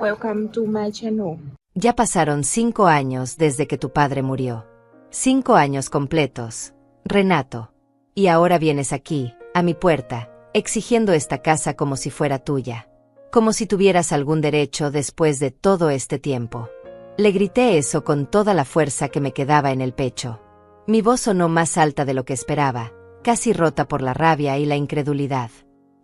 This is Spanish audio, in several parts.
Welcome to my channel. Ya pasaron 5 años desde que tu padre murió. 5 años completos, Renato. Y ahora vienes aquí, a mi puerta, exigiendo esta casa como si fuera tuya. Como si tuvieras algún derecho después de todo este tiempo. Le grité eso con toda la fuerza que me quedaba en el pecho. Mi voz sonó más alta de lo que esperaba, casi rota por la rabia y la incredulidad.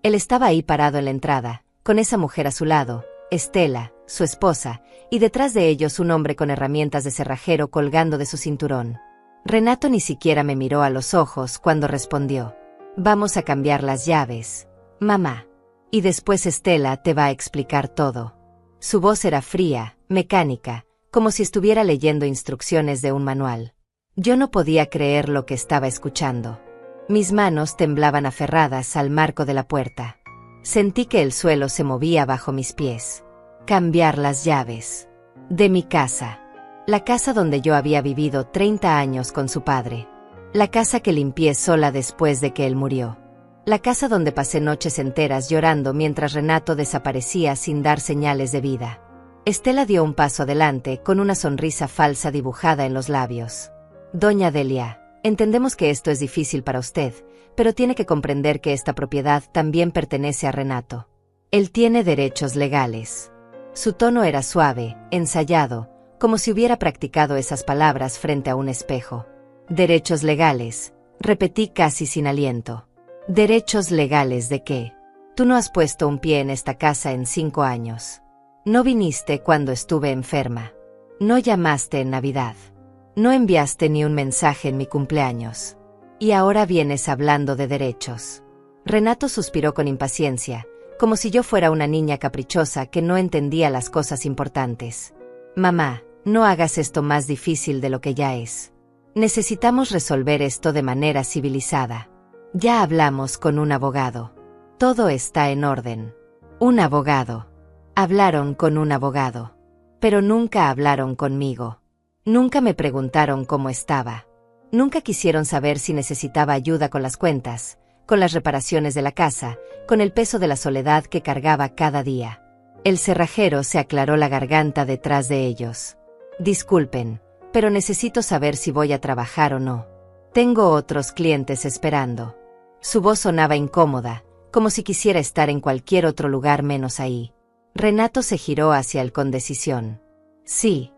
Él estaba ahí parado en la entrada, con esa mujer a su lado, Estela, su esposa, y detrás de ellos un hombre con herramientas de cerrajero colgando de su cinturón. Renato ni siquiera me miró a los ojos cuando respondió: «Vamos a cambiar las llaves, mamá. Y después Estela te va a explicar todo». Su voz era fría, mecánica, como si estuviera leyendo instrucciones de un manual. Yo no podía creer lo que estaba escuchando. Mis manos temblaban aferradas al marco de la puerta. Sentí que el suelo se movía bajo mis pies. Cambiar las llaves. De mi casa. La casa donde yo había vivido 30 años con su padre. La casa que limpié sola después de que él murió. La casa donde pasé noches enteras llorando mientras Renato desaparecía sin dar señales de vida. Estela dio un paso adelante con una sonrisa falsa dibujada en los labios. «Doña Delia, entendemos que esto es difícil para usted, pero tiene que comprender que esta propiedad también pertenece a Renato. Él tiene derechos legales». Su tono era suave, ensayado, como si hubiera practicado esas palabras frente a un espejo. «Derechos legales», repetí casi sin aliento. «¿Derechos legales de qué? Tú no has puesto un pie en esta casa en 5 años. No viniste cuando estuve enferma. No llamaste en Navidad. No enviaste ni un mensaje en mi cumpleaños. Y ahora vienes hablando de derechos». Renato suspiró con impaciencia, como si yo fuera una niña caprichosa que no entendía las cosas importantes. «Mamá, no hagas esto más difícil de lo que ya es. Necesitamos resolver esto de manera civilizada. Ya hablamos con un abogado. Todo está en orden». «Un abogado». Hablaron con un abogado. Pero nunca hablaron conmigo. Nunca me preguntaron cómo estaba. Nunca quisieron saber si necesitaba ayuda con las cuentas, con las reparaciones de la casa, con el peso de la soledad que cargaba cada día. El cerrajero se aclaró la garganta detrás de ellos. «Disculpen, pero necesito saber si voy a trabajar o no. Tengo otros clientes esperando». Su voz sonaba incómoda, como si quisiera estar en cualquier otro lugar menos ahí. Renato se giró hacia él con decisión. «Sí.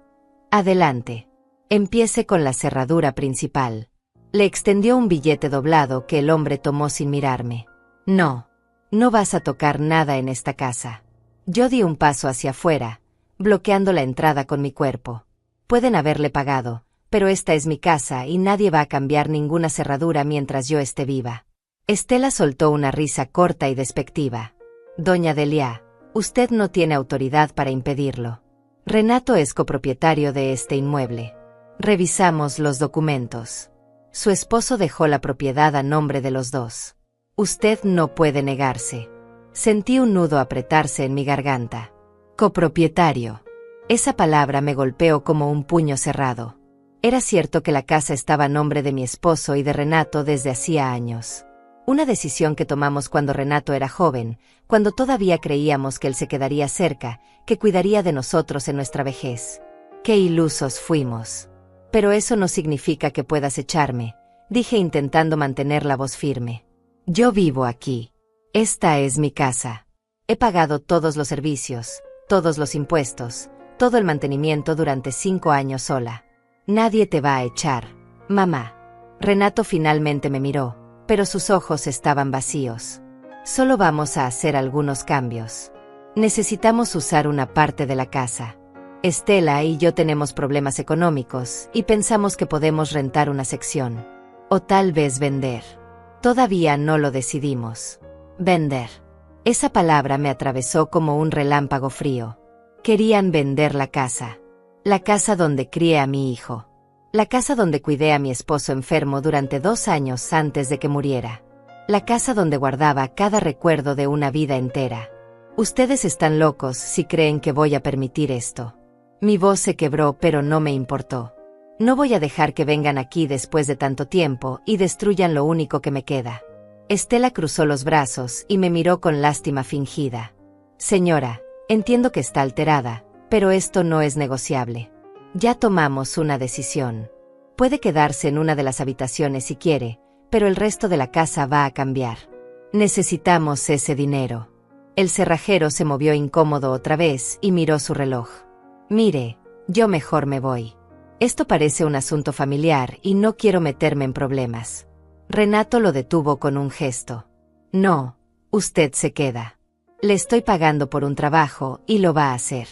Adelante. Empiece con la cerradura principal». Le extendió un billete doblado que el hombre tomó sin mirarme. «No. No vas a tocar nada en esta casa». Yo di un paso hacia afuera, bloqueando la entrada con mi cuerpo. «Pueden haberle pagado, pero esta es mi casa y nadie va a cambiar ninguna cerradura mientras yo esté viva». Estela soltó una risa corta y despectiva. «Doña Delia, usted no tiene autoridad para impedirlo. Renato es copropietario de este inmueble. Revisamos los documentos. Su esposo dejó la propiedad a nombre de los dos. Usted no puede negarse». Sentí un nudo apretarse en mi garganta. «Copropietario». Esa palabra me golpeó como un puño cerrado. Era cierto que la casa estaba a nombre de mi esposo y de Renato desde hacía años. Una decisión que tomamos cuando Renato era joven, cuando todavía creíamos que él se quedaría cerca, que cuidaría de nosotros en nuestra vejez. Qué ilusos fuimos. «Pero eso no significa que puedas echarme», dije intentando mantener la voz firme. «Yo vivo aquí. Esta es mi casa. He pagado todos los servicios, todos los impuestos, todo el mantenimiento durante 5 años sola. Nadie te va a echar, mamá». Renato finalmente me miró, pero sus ojos estaban vacíos. «Solo vamos a hacer algunos cambios. Necesitamos usar una parte de la casa. Estela y yo tenemos problemas económicos y pensamos que podemos rentar una sección. O tal vez vender. Todavía no lo decidimos». «Vender». Esa palabra me atravesó como un relámpago frío. Querían vender la casa. La casa donde crié a mi hijo. La casa donde cuidé a mi esposo enfermo durante 2 años antes de que muriera. La casa donde guardaba cada recuerdo de una vida entera. «Ustedes están locos si creen que voy a permitir esto». Mi voz se quebró, pero no me importó. «No voy a dejar que vengan aquí después de tanto tiempo y destruyan lo único que me queda». Estela cruzó los brazos y me miró con lástima fingida. «Señora, Entiendo que está alterada, pero esto no es negociable. Ya tomamos una decisión. Puede quedarse en una de las habitaciones si quiere, pero el resto de la casa va a cambiar. Necesitamos ese dinero. El cerrajero se movió incómodo otra vez y miró su reloj. Mire, yo mejor me voy. Esto parece un asunto familiar y no quiero meterme en problemas. Renato lo detuvo con un gesto. No, usted se queda. Le estoy pagando por un trabajo y lo va a hacer.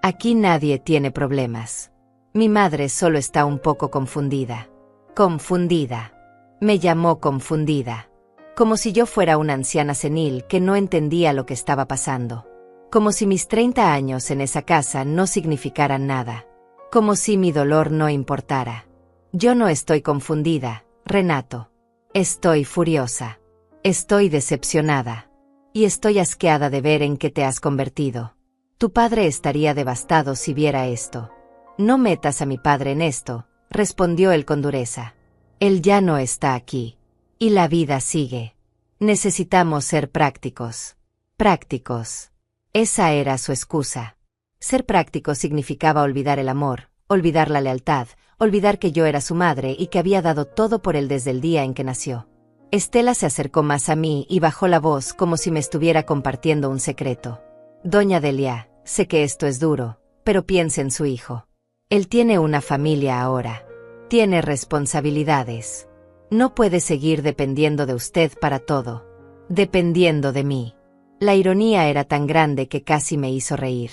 Aquí nadie tiene problemas. Mi madre solo está un poco confundida. Confundida. Me llamó confundida. Como si yo fuera una anciana senil que no entendía lo que estaba pasando. Como si mis 30 años en esa casa no significaran nada. Como si mi dolor no importara. Yo no estoy confundida, Renato. Estoy furiosa. Estoy decepcionada. Y estoy asqueada de ver en qué te has convertido. Tu padre estaría devastado si viera esto. No metas a mi padre en esto, respondió él con dureza. Él ya no está aquí. Y la vida sigue. Necesitamos ser prácticos. Prácticos. Esa era su excusa. Ser práctico significaba olvidar el amor, olvidar la lealtad, olvidar que yo era su madre y que había dado todo por él desde el día en que nació. Estela se acercó más a mí y bajó la voz como si me estuviera compartiendo un secreto. Doña Delia, sé que esto es duro, pero piense en su hijo. Él tiene una familia ahora. Tiene responsabilidades. No puede seguir dependiendo de usted para todo. Dependiendo de mí. La ironía era tan grande que casi me hizo reír.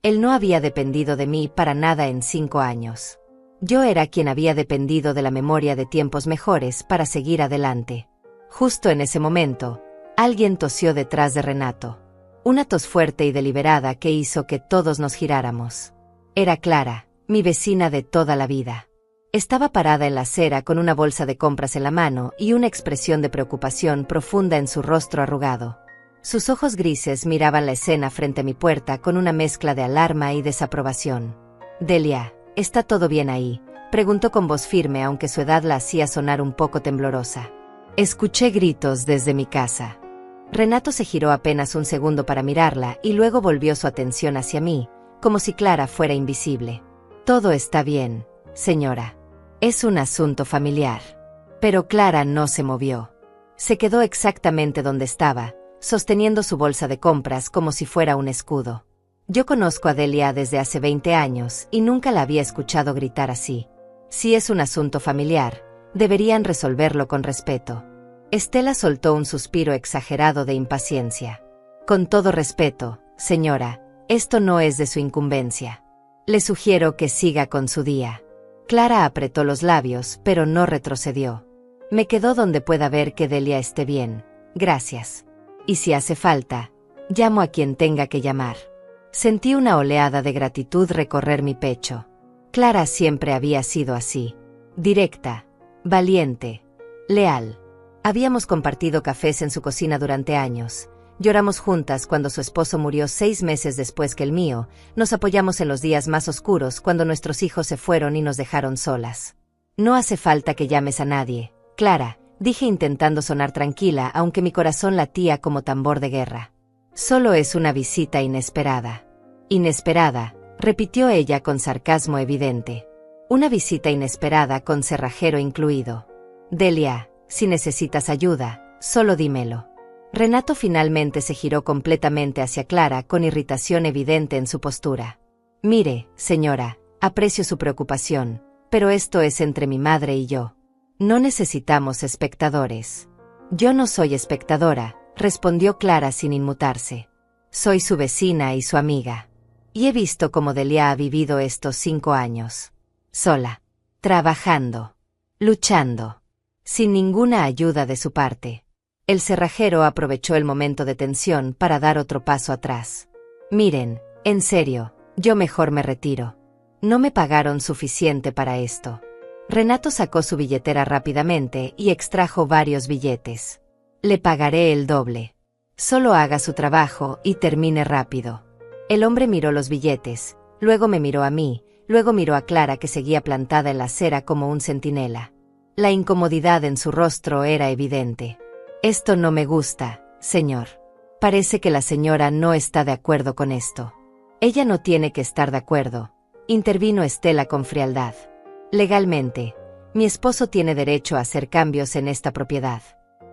Él no había dependido de mí para nada en 5 años. Yo era quien había dependido de la memoria de tiempos mejores para seguir adelante. Justo en ese momento, alguien tosió detrás de Renato. Una tos fuerte y deliberada que hizo que todos nos giráramos. Era Clara, mi vecina de toda la vida. Estaba parada en la acera con una bolsa de compras en la mano y una expresión de preocupación profunda en su rostro arrugado. Sus ojos grises miraban la escena frente a mi puerta con una mezcla de alarma y desaprobación. Delia, ¿está todo bien ahí?, preguntó con voz firme aunque su edad la hacía sonar un poco temblorosa. Escuché gritos desde mi casa. Renato se giró apenas un segundo para mirarla y luego volvió su atención hacia mí, como si Clara fuera invisible. Todo está bien, señora. Es un asunto familiar. Pero Clara no se movió. Se quedó exactamente donde estaba, sosteniendo su bolsa de compras como si fuera un escudo. Yo conozco a Delia desde hace 20 años y nunca la había escuchado gritar así. Si es un asunto familiar, deberían resolverlo con respeto. Estela soltó un suspiro exagerado de impaciencia. Con todo respeto, señora, esto no es de su incumbencia. Le sugiero que siga con su día. Clara apretó los labios, pero no retrocedió. Me quedó donde pueda ver que Delia esté bien. Gracias. Y si hace falta, llamo a quien tenga que llamar. Sentí una oleada de gratitud recorrer mi pecho. Clara siempre había sido así. Directa, valiente, leal. Habíamos compartido cafés en su cocina durante años. Lloramos juntas cuando su esposo murió 6 meses después que el mío. Nos apoyamos en los días más oscuros cuando nuestros hijos se fueron y nos dejaron solas. No hace falta que llames a nadie, Clara, dije intentando sonar tranquila aunque mi corazón latía como tambor de guerra. Solo es una visita inesperada. Inesperada, repitió ella con sarcasmo evidente. Una visita inesperada con cerrajero incluido. Delia, si necesitas ayuda, solo dímelo. Renato finalmente se giró completamente hacia Clara con irritación evidente en su postura. Mire, señora, aprecio su preocupación, pero esto es entre mi madre y yo. No necesitamos espectadores. Yo no soy espectadora, respondió Clara sin inmutarse. Soy su vecina y su amiga. Y he visto cómo Delia ha vivido estos 5 años. Sola. Trabajando. Luchando. Sin ninguna ayuda de su parte. El cerrajero aprovechó el momento de tensión para dar otro paso atrás. Miren, en serio, yo mejor me retiro. No me pagaron suficiente para esto. Renato sacó su billetera rápidamente y extrajo varios billetes. Le pagaré el doble. Solo haga su trabajo y termine rápido. El hombre miró los billetes, luego me miró a mí, luego miró a Clara que seguía plantada en la acera como un centinela. La incomodidad en su rostro era evidente. Esto no me gusta, señor. Parece que la señora no está de acuerdo con esto. Ella no tiene que estar de acuerdo, intervino Estela con frialdad. Legalmente, mi esposo tiene derecho a hacer cambios en esta propiedad.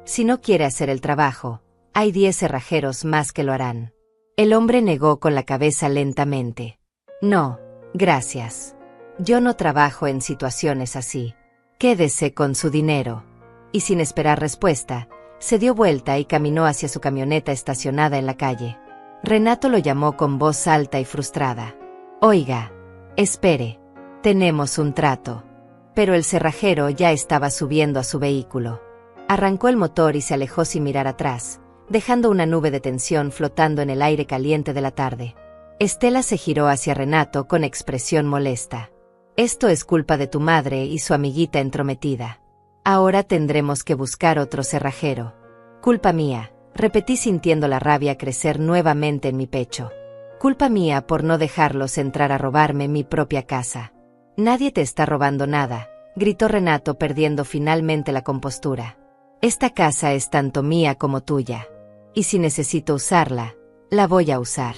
Si no quiere hacer el trabajo, hay 10 cerrajeros más que lo harán. El hombre negó con la cabeza lentamente. No, gracias. Yo no trabajo en situaciones así. Quédese con su dinero. Y sin esperar respuesta, se dio vuelta y caminó hacia su camioneta estacionada en la calle. Renato lo llamó con voz alta y frustrada. Oiga, espere. Tenemos un trato. Pero el cerrajero ya estaba subiendo a su vehículo. Arrancó el motor y se alejó sin mirar atrás, dejando una nube de tensión flotando en el aire caliente de la tarde. Estela se giró hacia Renato con expresión molesta. Esto es culpa de tu madre y su amiguita entrometida. Ahora tendremos que buscar otro cerrajero. Culpa mía, repetí sintiendo la rabia crecer nuevamente en mi pecho. Culpa mía por no dejarlos entrar a robarme mi propia casa. Nadie te está robando nada, gritó Renato perdiendo finalmente la compostura. Esta casa es tanto mía como tuya. Y si necesito usarla, la voy a usar.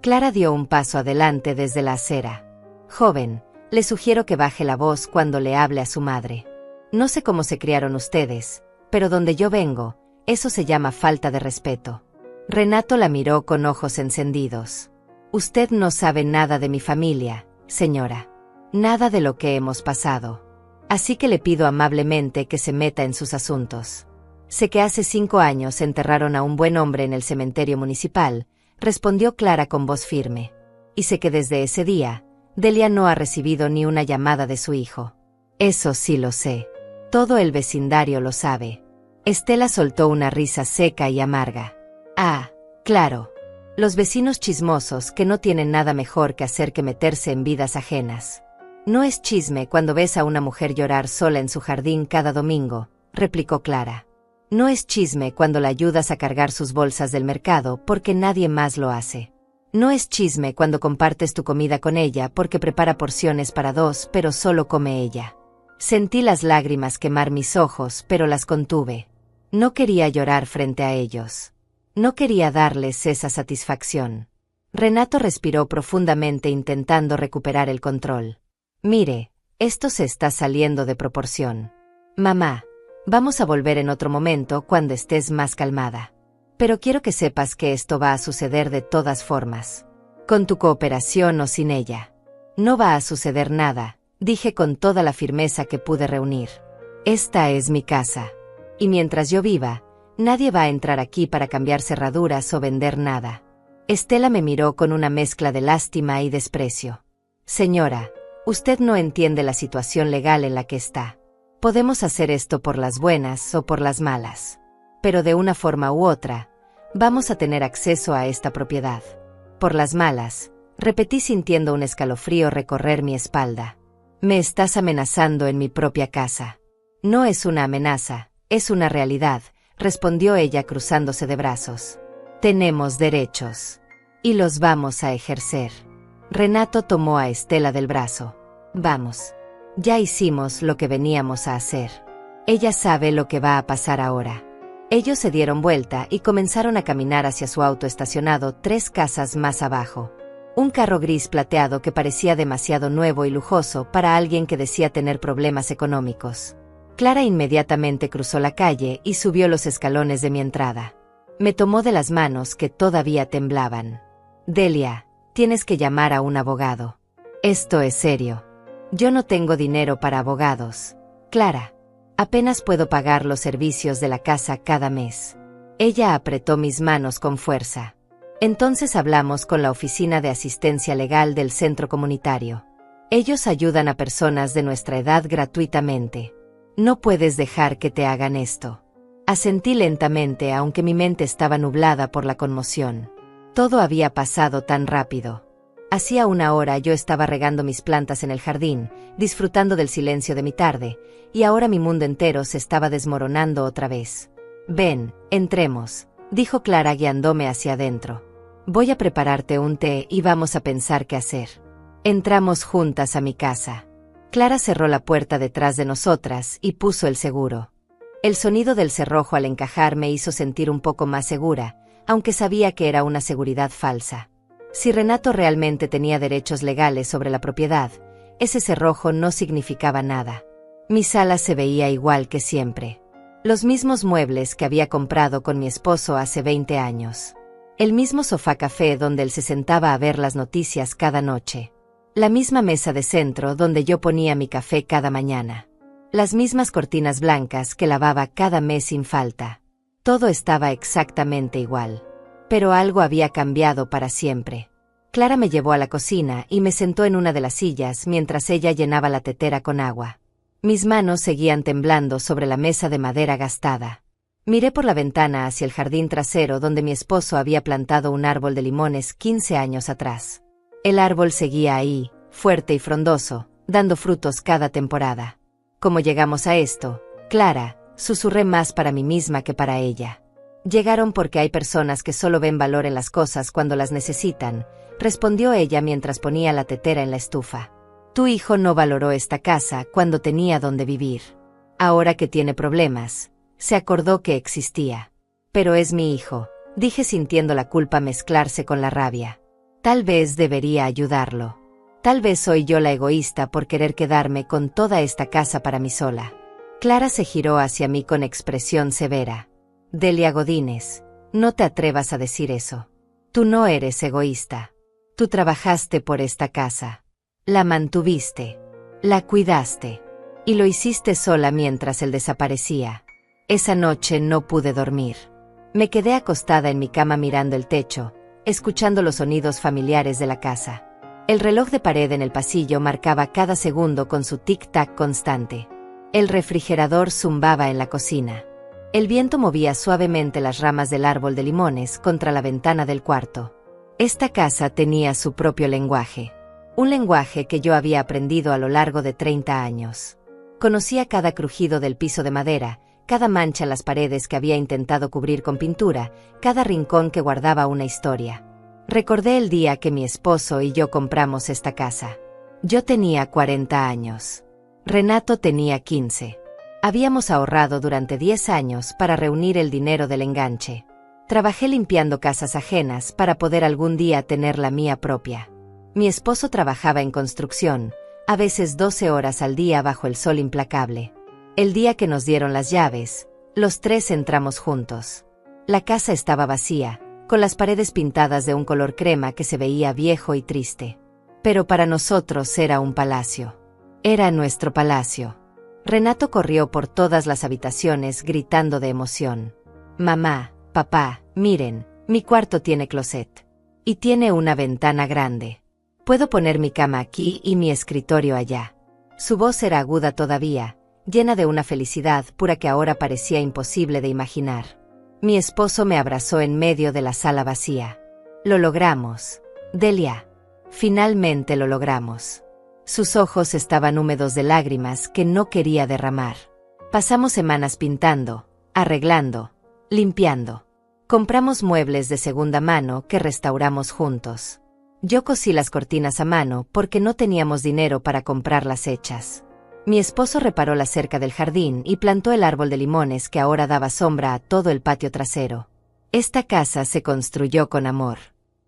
Clara dio un paso adelante desde la acera. Joven, le sugiero que baje la voz cuando le hable a su madre. No sé cómo se criaron ustedes, pero donde yo vengo, eso se llama falta de respeto. Renato la miró con ojos encendidos. Usted no sabe nada de mi familia, señora. Nada de lo que hemos pasado. Así que le pido amablemente que se meta en sus asuntos. Sé que hace 5 años enterraron a un buen hombre en el cementerio municipal, respondió Clara con voz firme. Y sé que desde ese día, Delia no ha recibido ni una llamada de su hijo. Eso sí lo sé. Todo el vecindario lo sabe. Estela soltó una risa seca y amarga. Ah, claro. Los vecinos chismosos que no tienen nada mejor que hacer que meterse en vidas ajenas. No es chisme cuando ves a una mujer llorar sola en su jardín cada domingo, replicó Clara. No es chisme cuando la ayudas a cargar sus bolsas del mercado porque nadie más lo hace. No es chisme cuando compartes tu comida con ella porque prepara porciones para 2 pero solo come ella. Sentí las lágrimas quemar mis ojos pero las contuve. No quería llorar frente a ellos. No quería darles esa satisfacción. Renato respiró profundamente intentando recuperar el control. Mire, esto se está saliendo de proporción. Mamá, vamos a volver en otro momento cuando estés más calmada. Pero quiero que sepas que esto va a suceder de todas formas. Con tu cooperación o sin ella. No va a suceder nada, dije con toda la firmeza que pude reunir. Esta es mi casa. Y mientras yo viva, nadie va a entrar aquí para cambiar cerraduras o vender nada. Estela me miró con una mezcla de lástima y desprecio. Señora, usted no entiende la situación legal en la que está. Podemos hacer esto por las buenas o por las malas. Pero de una forma u otra, vamos a tener acceso a esta propiedad. Por las malas, repetí sintiendo un escalofrío recorrer mi espalda. Me estás amenazando en mi propia casa. No es una amenaza, es una realidad, respondió ella cruzándose de brazos. Tenemos derechos. Y los vamos a ejercer. Renato tomó a Estela del brazo. Vamos. Ya hicimos lo que veníamos a hacer. Ella sabe lo que va a pasar ahora. Ellos se dieron vuelta y comenzaron a caminar hacia su auto estacionado 3 casas más abajo. Un carro gris plateado que parecía demasiado nuevo y lujoso para alguien que decía tener problemas económicos. Clara inmediatamente cruzó la calle y subió los escalones de mi entrada. Me tomó de las manos que todavía temblaban. Delia, tienes que llamar a un abogado. Esto es serio. Yo no tengo dinero para abogados. Clara. Apenas puedo pagar los servicios de la casa cada mes. Ella apretó mis manos con fuerza. Entonces hablamos con la oficina de asistencia legal del centro comunitario. Ellos ayudan a personas de nuestra edad gratuitamente. No puedes dejar que te hagan esto. Asentí lentamente aunque mi mente estaba nublada por la conmoción. Todo había pasado tan rápido. Hacía 1 hora yo estaba regando mis plantas en el jardín, disfrutando del silencio de mi tarde, y ahora mi mundo entero se estaba desmoronando otra vez. Ven, entremos, dijo Clara guiándome hacia adentro. Voy a prepararte un té y vamos a pensar qué hacer. Entramos juntas a mi casa. Clara cerró la puerta detrás de nosotras y puso el seguro. El sonido del cerrojo al encajar me hizo sentir un poco más segura, aunque sabía que era una seguridad falsa. Si Renato realmente tenía derechos legales sobre la propiedad, ese cerrojo no significaba nada. Mi sala se veía igual que siempre. Los mismos muebles que había comprado con mi esposo hace 20 años. El mismo sofá café donde él se sentaba a ver las noticias cada noche. La misma mesa de centro donde yo ponía mi café cada mañana. Las mismas cortinas blancas que lavaba cada mes sin falta. Todo estaba exactamente igual. Pero algo había cambiado para siempre. Clara me llevó a la cocina y me sentó en una de las sillas mientras ella llenaba la tetera con agua. Mis manos seguían temblando sobre la mesa de madera gastada. Miré por la ventana hacia el jardín trasero donde mi esposo había plantado un árbol de limones 15 años atrás. El árbol seguía ahí, fuerte y frondoso, dando frutos cada temporada. ¿Cómo llegamos a esto, Clara?, susurré más para mí misma que para ella. Llegaron porque hay personas que solo ven valor en las cosas cuando las necesitan, respondió ella mientras ponía la tetera en la estufa. Tu hijo no valoró esta casa cuando tenía donde vivir. Ahora que tiene problemas, se acordó que existía. Pero es mi hijo, dije sintiendo la culpa mezclarse con la rabia. Tal vez debería ayudarlo. Tal vez soy yo la egoísta por querer quedarme con toda esta casa para mí sola. Clara se giró hacia mí con expresión severa. Delia Godínez, no te atrevas a decir eso. Tú no eres egoísta. Tú trabajaste por esta casa. La mantuviste. La cuidaste. Y lo hiciste sola mientras él desaparecía. Esa noche no pude dormir. Me quedé acostada en mi cama mirando el techo, escuchando los sonidos familiares de la casa. El reloj de pared en el pasillo marcaba cada segundo con su tic-tac constante. El refrigerador zumbaba en la cocina. El viento movía suavemente las ramas del árbol de limones contra la ventana del cuarto. Esta casa tenía su propio lenguaje. Un lenguaje que yo había aprendido a lo largo de 30 años. Conocía cada crujido del piso de madera, cada mancha en las paredes que había intentado cubrir con pintura, cada rincón que guardaba una historia. Recordé el día que mi esposo y yo compramos esta casa. Yo tenía 40 años. Renato tenía 15. Habíamos ahorrado durante 10 años para reunir el dinero del enganche. Trabajé limpiando casas ajenas para poder algún día tener la mía propia. Mi esposo trabajaba en construcción, a veces 12 horas al día bajo el sol implacable. El día que nos dieron las llaves, los tres entramos juntos. La casa estaba vacía, con las paredes pintadas de un color crema que se veía viejo y triste. Pero para nosotros era un palacio. Era nuestro palacio. Renato corrió por todas las habitaciones gritando de emoción. Mamá, papá, miren, mi cuarto tiene closet. Y tiene una ventana grande. Puedo poner mi cama aquí y mi escritorio allá. Su voz era aguda todavía, llena de una felicidad pura que ahora parecía imposible de imaginar. Mi esposo me abrazó en medio de la sala vacía. Lo logramos, Delia. Finalmente lo logramos. Sus ojos estaban húmedos de lágrimas que no quería derramar. Pasamos semanas pintando, arreglando, limpiando. Compramos muebles de segunda mano que restauramos juntos. Yo cosí las cortinas a mano porque no teníamos dinero para comprarlas hechas. Mi esposo reparó la cerca del jardín y plantó el árbol de limones que ahora daba sombra a todo el patio trasero. Esta casa se construyó con amor,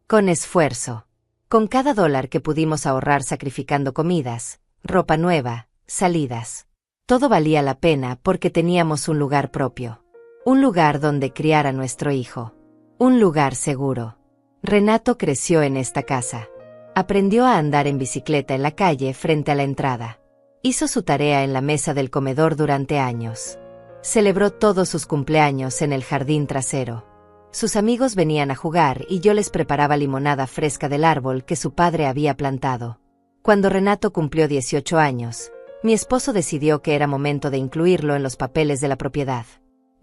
con esfuerzo. Con cada dólar que pudimos ahorrar sacrificando comidas, ropa nueva, salidas. Todo valía la pena porque teníamos un lugar propio. Un lugar donde criar a nuestro hijo. Un lugar seguro. Renato creció en esta casa. Aprendió a andar en bicicleta en la calle frente a la entrada. Hizo su tarea en la mesa del comedor durante años. Celebró todos sus cumpleaños en el jardín trasero. Sus amigos venían a jugar y yo les preparaba limonada fresca del árbol que su padre había plantado. Cuando Renato cumplió 18 años, mi esposo decidió que era momento de incluirlo en los papeles de la propiedad.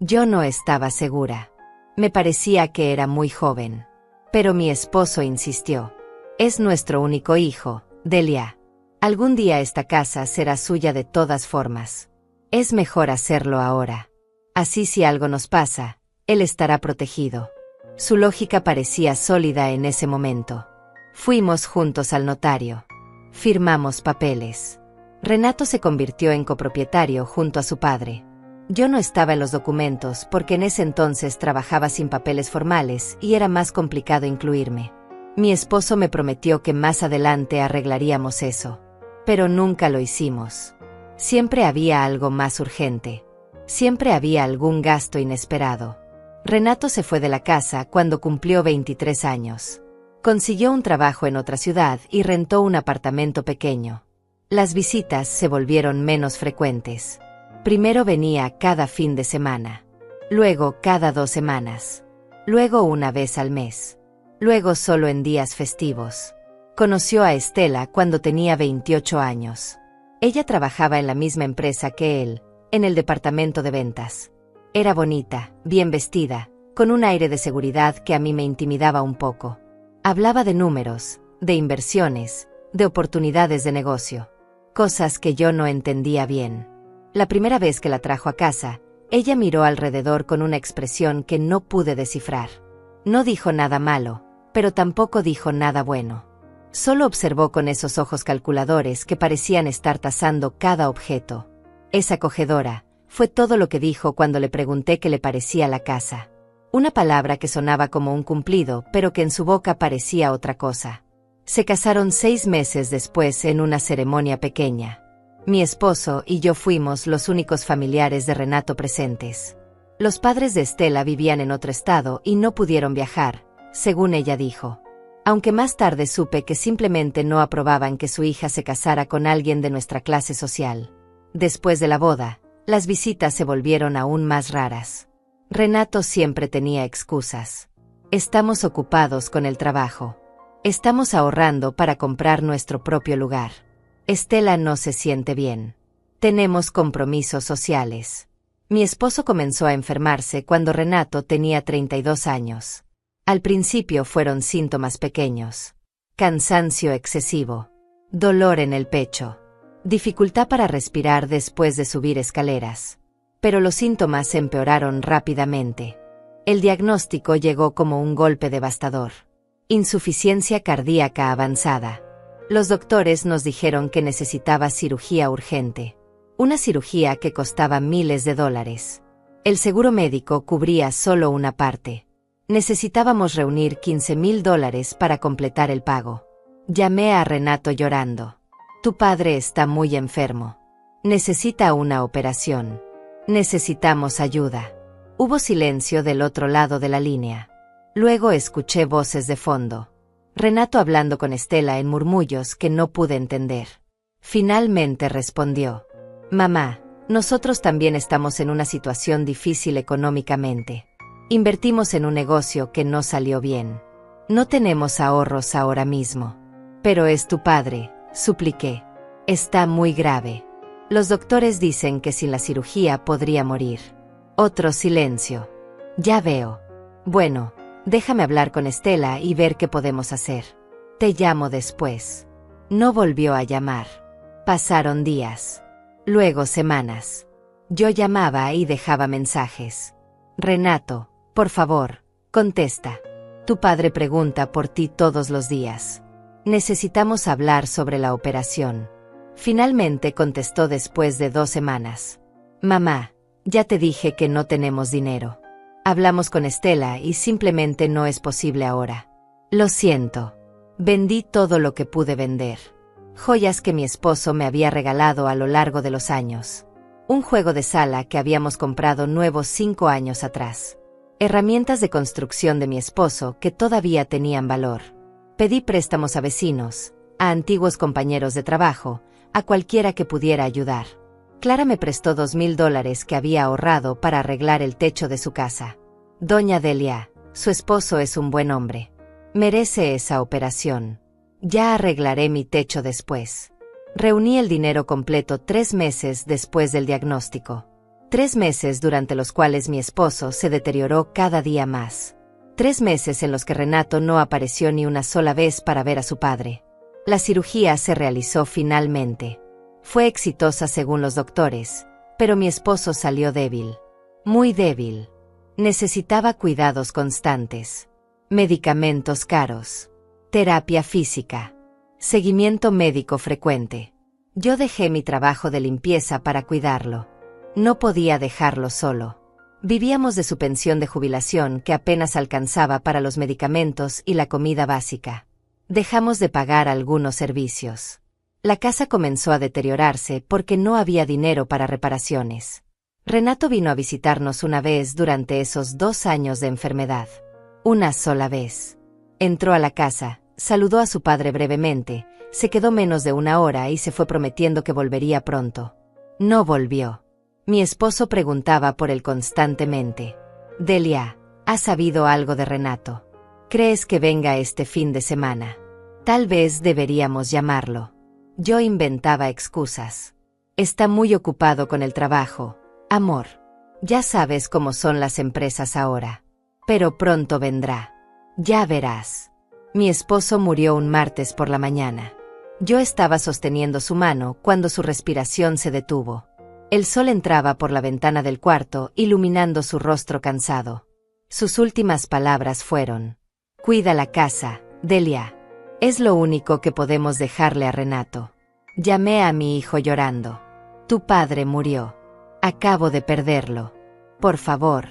Yo no estaba segura. Me parecía que era muy joven. Pero mi esposo insistió. Es nuestro único hijo, Delia. Algún día esta casa será suya de todas formas. Es mejor hacerlo ahora. Así si algo nos pasa, él estará protegido. Su lógica parecía sólida en ese momento. Fuimos juntos al notario. Firmamos papeles. Renato se convirtió en copropietario junto a su padre. Yo no estaba en los documentos porque en ese entonces trabajaba sin papeles formales y era más complicado incluirme. Mi esposo me prometió que más adelante arreglaríamos eso. Pero nunca lo hicimos. Siempre había algo más urgente. Siempre había algún gasto inesperado. Renato se fue de la casa cuando cumplió 23 años. Consiguió un trabajo en otra ciudad y rentó un apartamento pequeño. Las visitas se volvieron menos frecuentes. Primero venía cada fin de semana. Luego cada 2 semanas. Luego una vez al mes. Luego solo en días festivos. Conoció a Estela cuando tenía 28 años. Ella trabajaba en la misma empresa que él, en el departamento de ventas. Era bonita, bien vestida, con un aire de seguridad que a mí me intimidaba un poco. Hablaba de números, de inversiones, de oportunidades de negocio. Cosas que yo no entendía bien. La primera vez que la trajo a casa, ella miró alrededor con una expresión que no pude descifrar. No dijo nada malo, pero tampoco dijo nada bueno. Solo observó con esos ojos calculadores que parecían estar tasando cada objeto. Es acogedora, fue todo lo que dijo cuando le pregunté qué le parecía la casa. Una palabra que sonaba como un cumplido, pero que en su boca parecía otra cosa. Se casaron 6 meses después en una ceremonia pequeña. Mi esposo y yo fuimos los únicos familiares de Renato presentes. Los padres de Estela vivían en otro estado y no pudieron viajar, según ella dijo. Aunque más tarde supe que simplemente no aprobaban que su hija se casara con alguien de nuestra clase social. Después de la boda, las visitas se volvieron aún más raras. Renato siempre tenía excusas. Estamos ocupados con el trabajo. Estamos ahorrando para comprar nuestro propio lugar. Estela no se siente bien. Tenemos compromisos sociales. Mi esposo comenzó a enfermarse cuando Renato tenía 32 años. Al principio fueron síntomas pequeños. Cansancio excesivo. Dolor en el pecho. Dificultad para respirar después de subir escaleras. Pero los síntomas empeoraron rápidamente. El diagnóstico llegó como un golpe devastador. Insuficiencia cardíaca avanzada. Los doctores nos dijeron que necesitaba cirugía urgente. Una cirugía que costaba miles de dólares. El seguro médico cubría solo una parte. Necesitábamos reunir $15,000 para completar el pago. Llamé a Renato llorando. Tu padre está muy enfermo. Necesita una operación. Necesitamos ayuda. Hubo silencio del otro lado de la línea. Luego escuché voces de fondo. Renato hablando con Estela en murmullos que no pude entender. Finalmente respondió. Mamá, nosotros también estamos en una situación difícil económicamente. Invertimos en un negocio que no salió bien. No tenemos ahorros ahora mismo. Pero es tu padre, supliqué. Está muy grave. Los doctores dicen que sin la cirugía podría morir. Otro silencio. Ya veo. Bueno, déjame hablar con Estela y ver qué podemos hacer. Te llamo después. No volvió a llamar. Pasaron días. Luego semanas. Yo llamaba y dejaba mensajes. Renato, por favor, contesta. Tu padre pregunta por ti todos los días. Necesitamos hablar sobre la operación. Finalmente contestó después de 2 semanas. Mamá, ya te dije que no tenemos dinero. Hablamos con Estela y simplemente no es posible ahora. Lo siento. Vendí todo lo que pude vender. Joyas que mi esposo me había regalado a lo largo de los años. Un juego de sala que habíamos comprado nuevo 5 años atrás. Herramientas de construcción de mi esposo que todavía tenían valor. Pedí préstamos a vecinos, a antiguos compañeros de trabajo, a cualquiera que pudiera ayudar. Clara me prestó $2,000 que había ahorrado para arreglar el techo de su casa. Doña Delia, su esposo es un buen hombre. Merece esa operación. Ya arreglaré mi techo después. Reuní el dinero completo 3 meses después del diagnóstico. 3 meses durante los cuales mi esposo se deterioró cada día más. 3 meses en los que Renato no apareció ni una sola vez para ver a su padre. La cirugía se realizó finalmente. Fue exitosa según los doctores, pero mi esposo salió débil. Muy débil. Necesitaba cuidados constantes. Medicamentos caros. Terapia física. Seguimiento médico frecuente. Yo dejé mi trabajo de limpieza para cuidarlo. No podía dejarlo solo. Vivíamos de su pensión de jubilación que apenas alcanzaba para los medicamentos y la comida básica. Dejamos de pagar algunos servicios. La casa comenzó a deteriorarse porque no había dinero para reparaciones. Renato vino a visitarnos una vez durante esos 2 años de enfermedad. Una sola vez. Entró a la casa, saludó a su padre brevemente, se quedó menos de 1 hora y se fue prometiendo que volvería pronto. No volvió. Mi esposo preguntaba por él constantemente. Delia, ¿has sabido algo de Renato? ¿Crees que venga este fin de semana? Tal vez deberíamos llamarlo. Yo inventaba excusas. Está muy ocupado con el trabajo, amor. Ya sabes cómo son las empresas ahora. Pero pronto vendrá. Ya verás. Mi esposo murió un martes por la mañana. Yo estaba sosteniendo su mano cuando su respiración se detuvo. El sol entraba por la ventana del cuarto, iluminando su rostro cansado. Sus últimas palabras fueron: «Cuida la casa, Delia. Es lo único que podemos dejarle a Renato». Llamé a mi hijo llorando. «Tu padre murió. Acabo de perderlo. Por favor,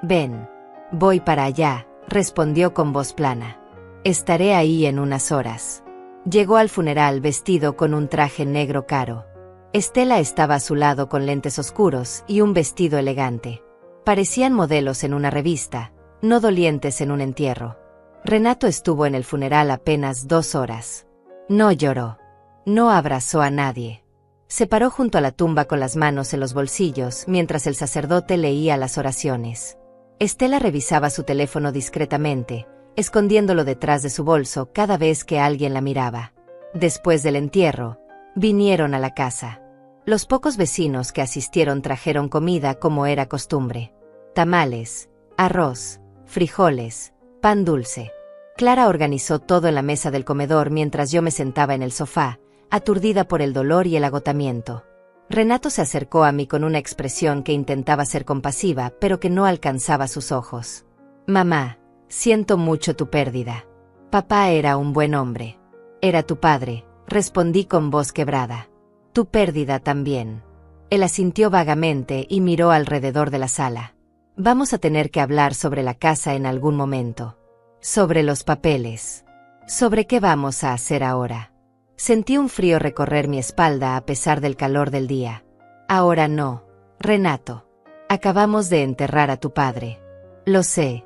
ven». «Voy para allá», respondió con voz plana. «Estaré ahí en unas horas». Llegó al funeral vestido con un traje negro caro. Estela estaba a su lado con lentes oscuros y un vestido elegante. Parecían modelos en una revista, no dolientes en un entierro. Renato estuvo en el funeral apenas 2 horas. No lloró. No abrazó a nadie. Se paró junto a la tumba con las manos en los bolsillos mientras el sacerdote leía las oraciones. Estela revisaba su teléfono discretamente, escondiéndolo detrás de su bolso cada vez que alguien la miraba. Después del entierro, vinieron a la casa. Los pocos vecinos que asistieron trajeron comida como era costumbre. Tamales, arroz, frijoles, pan dulce. Clara organizó todo en la mesa del comedor mientras yo me sentaba en el sofá, aturdida por el dolor y el agotamiento. Renato se acercó a mí con una expresión que intentaba ser compasiva, pero que no alcanzaba sus ojos. «Mamá, siento mucho tu pérdida. Papá era un buen hombre». «Era tu padre», respondí con voz quebrada. «Tu pérdida también». Él asintió vagamente y miró alrededor de la sala. «Vamos a tener que hablar sobre la casa en algún momento. Sobre los papeles. Sobre qué vamos a hacer ahora». Sentí un frío recorrer mi espalda a pesar del calor del día. «Ahora no, Renato. Acabamos de enterrar a tu padre». Lo sé.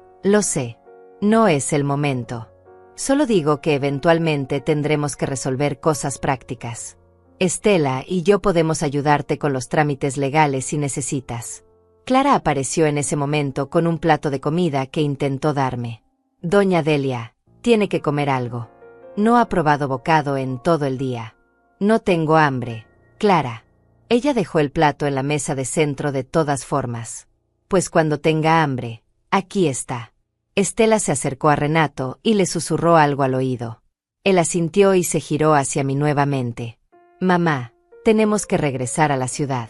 No es el momento. Solo digo que eventualmente tendremos que resolver cosas prácticas. Estela y yo podemos ayudarte con los trámites legales si necesitas». Clara apareció en ese momento con un plato de comida que intentó darme. «Doña Delia, tiene que comer algo. No ha probado bocado en todo el día». «No tengo hambre, Clara». Ella dejó el plato en la mesa de centro de todas formas. «Pues cuando tenga hambre, aquí está». Estela se acercó a Renato y le susurró algo al oído. Él asintió y se giró hacia mí nuevamente. «Mamá, tenemos que regresar a la ciudad.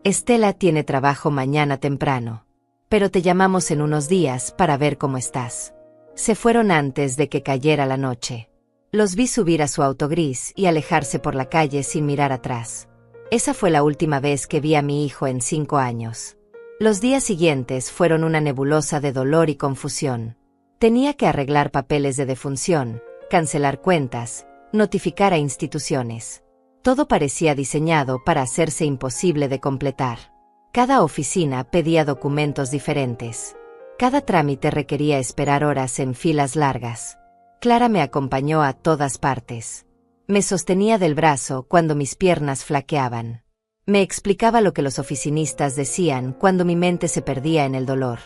Estela tiene trabajo mañana temprano. Pero te llamamos en unos días para ver cómo estás». Se fueron antes de que cayera la noche. Los vi subir a su auto gris y alejarse por la calle sin mirar atrás. Esa fue la última vez que vi a mi hijo en 5 años. Los días siguientes fueron una nebulosa de dolor y confusión. Tenía que arreglar papeles de defunción, cancelar cuentas, notificar a instituciones. Todo parecía diseñado para hacerse imposible de completar. Cada oficina pedía documentos diferentes. Cada trámite requería esperar horas en filas largas. Clara me acompañó a todas partes. Me sostenía del brazo cuando mis piernas flaqueaban. Me explicaba lo que los oficinistas decían cuando mi mente se perdía en el dolor.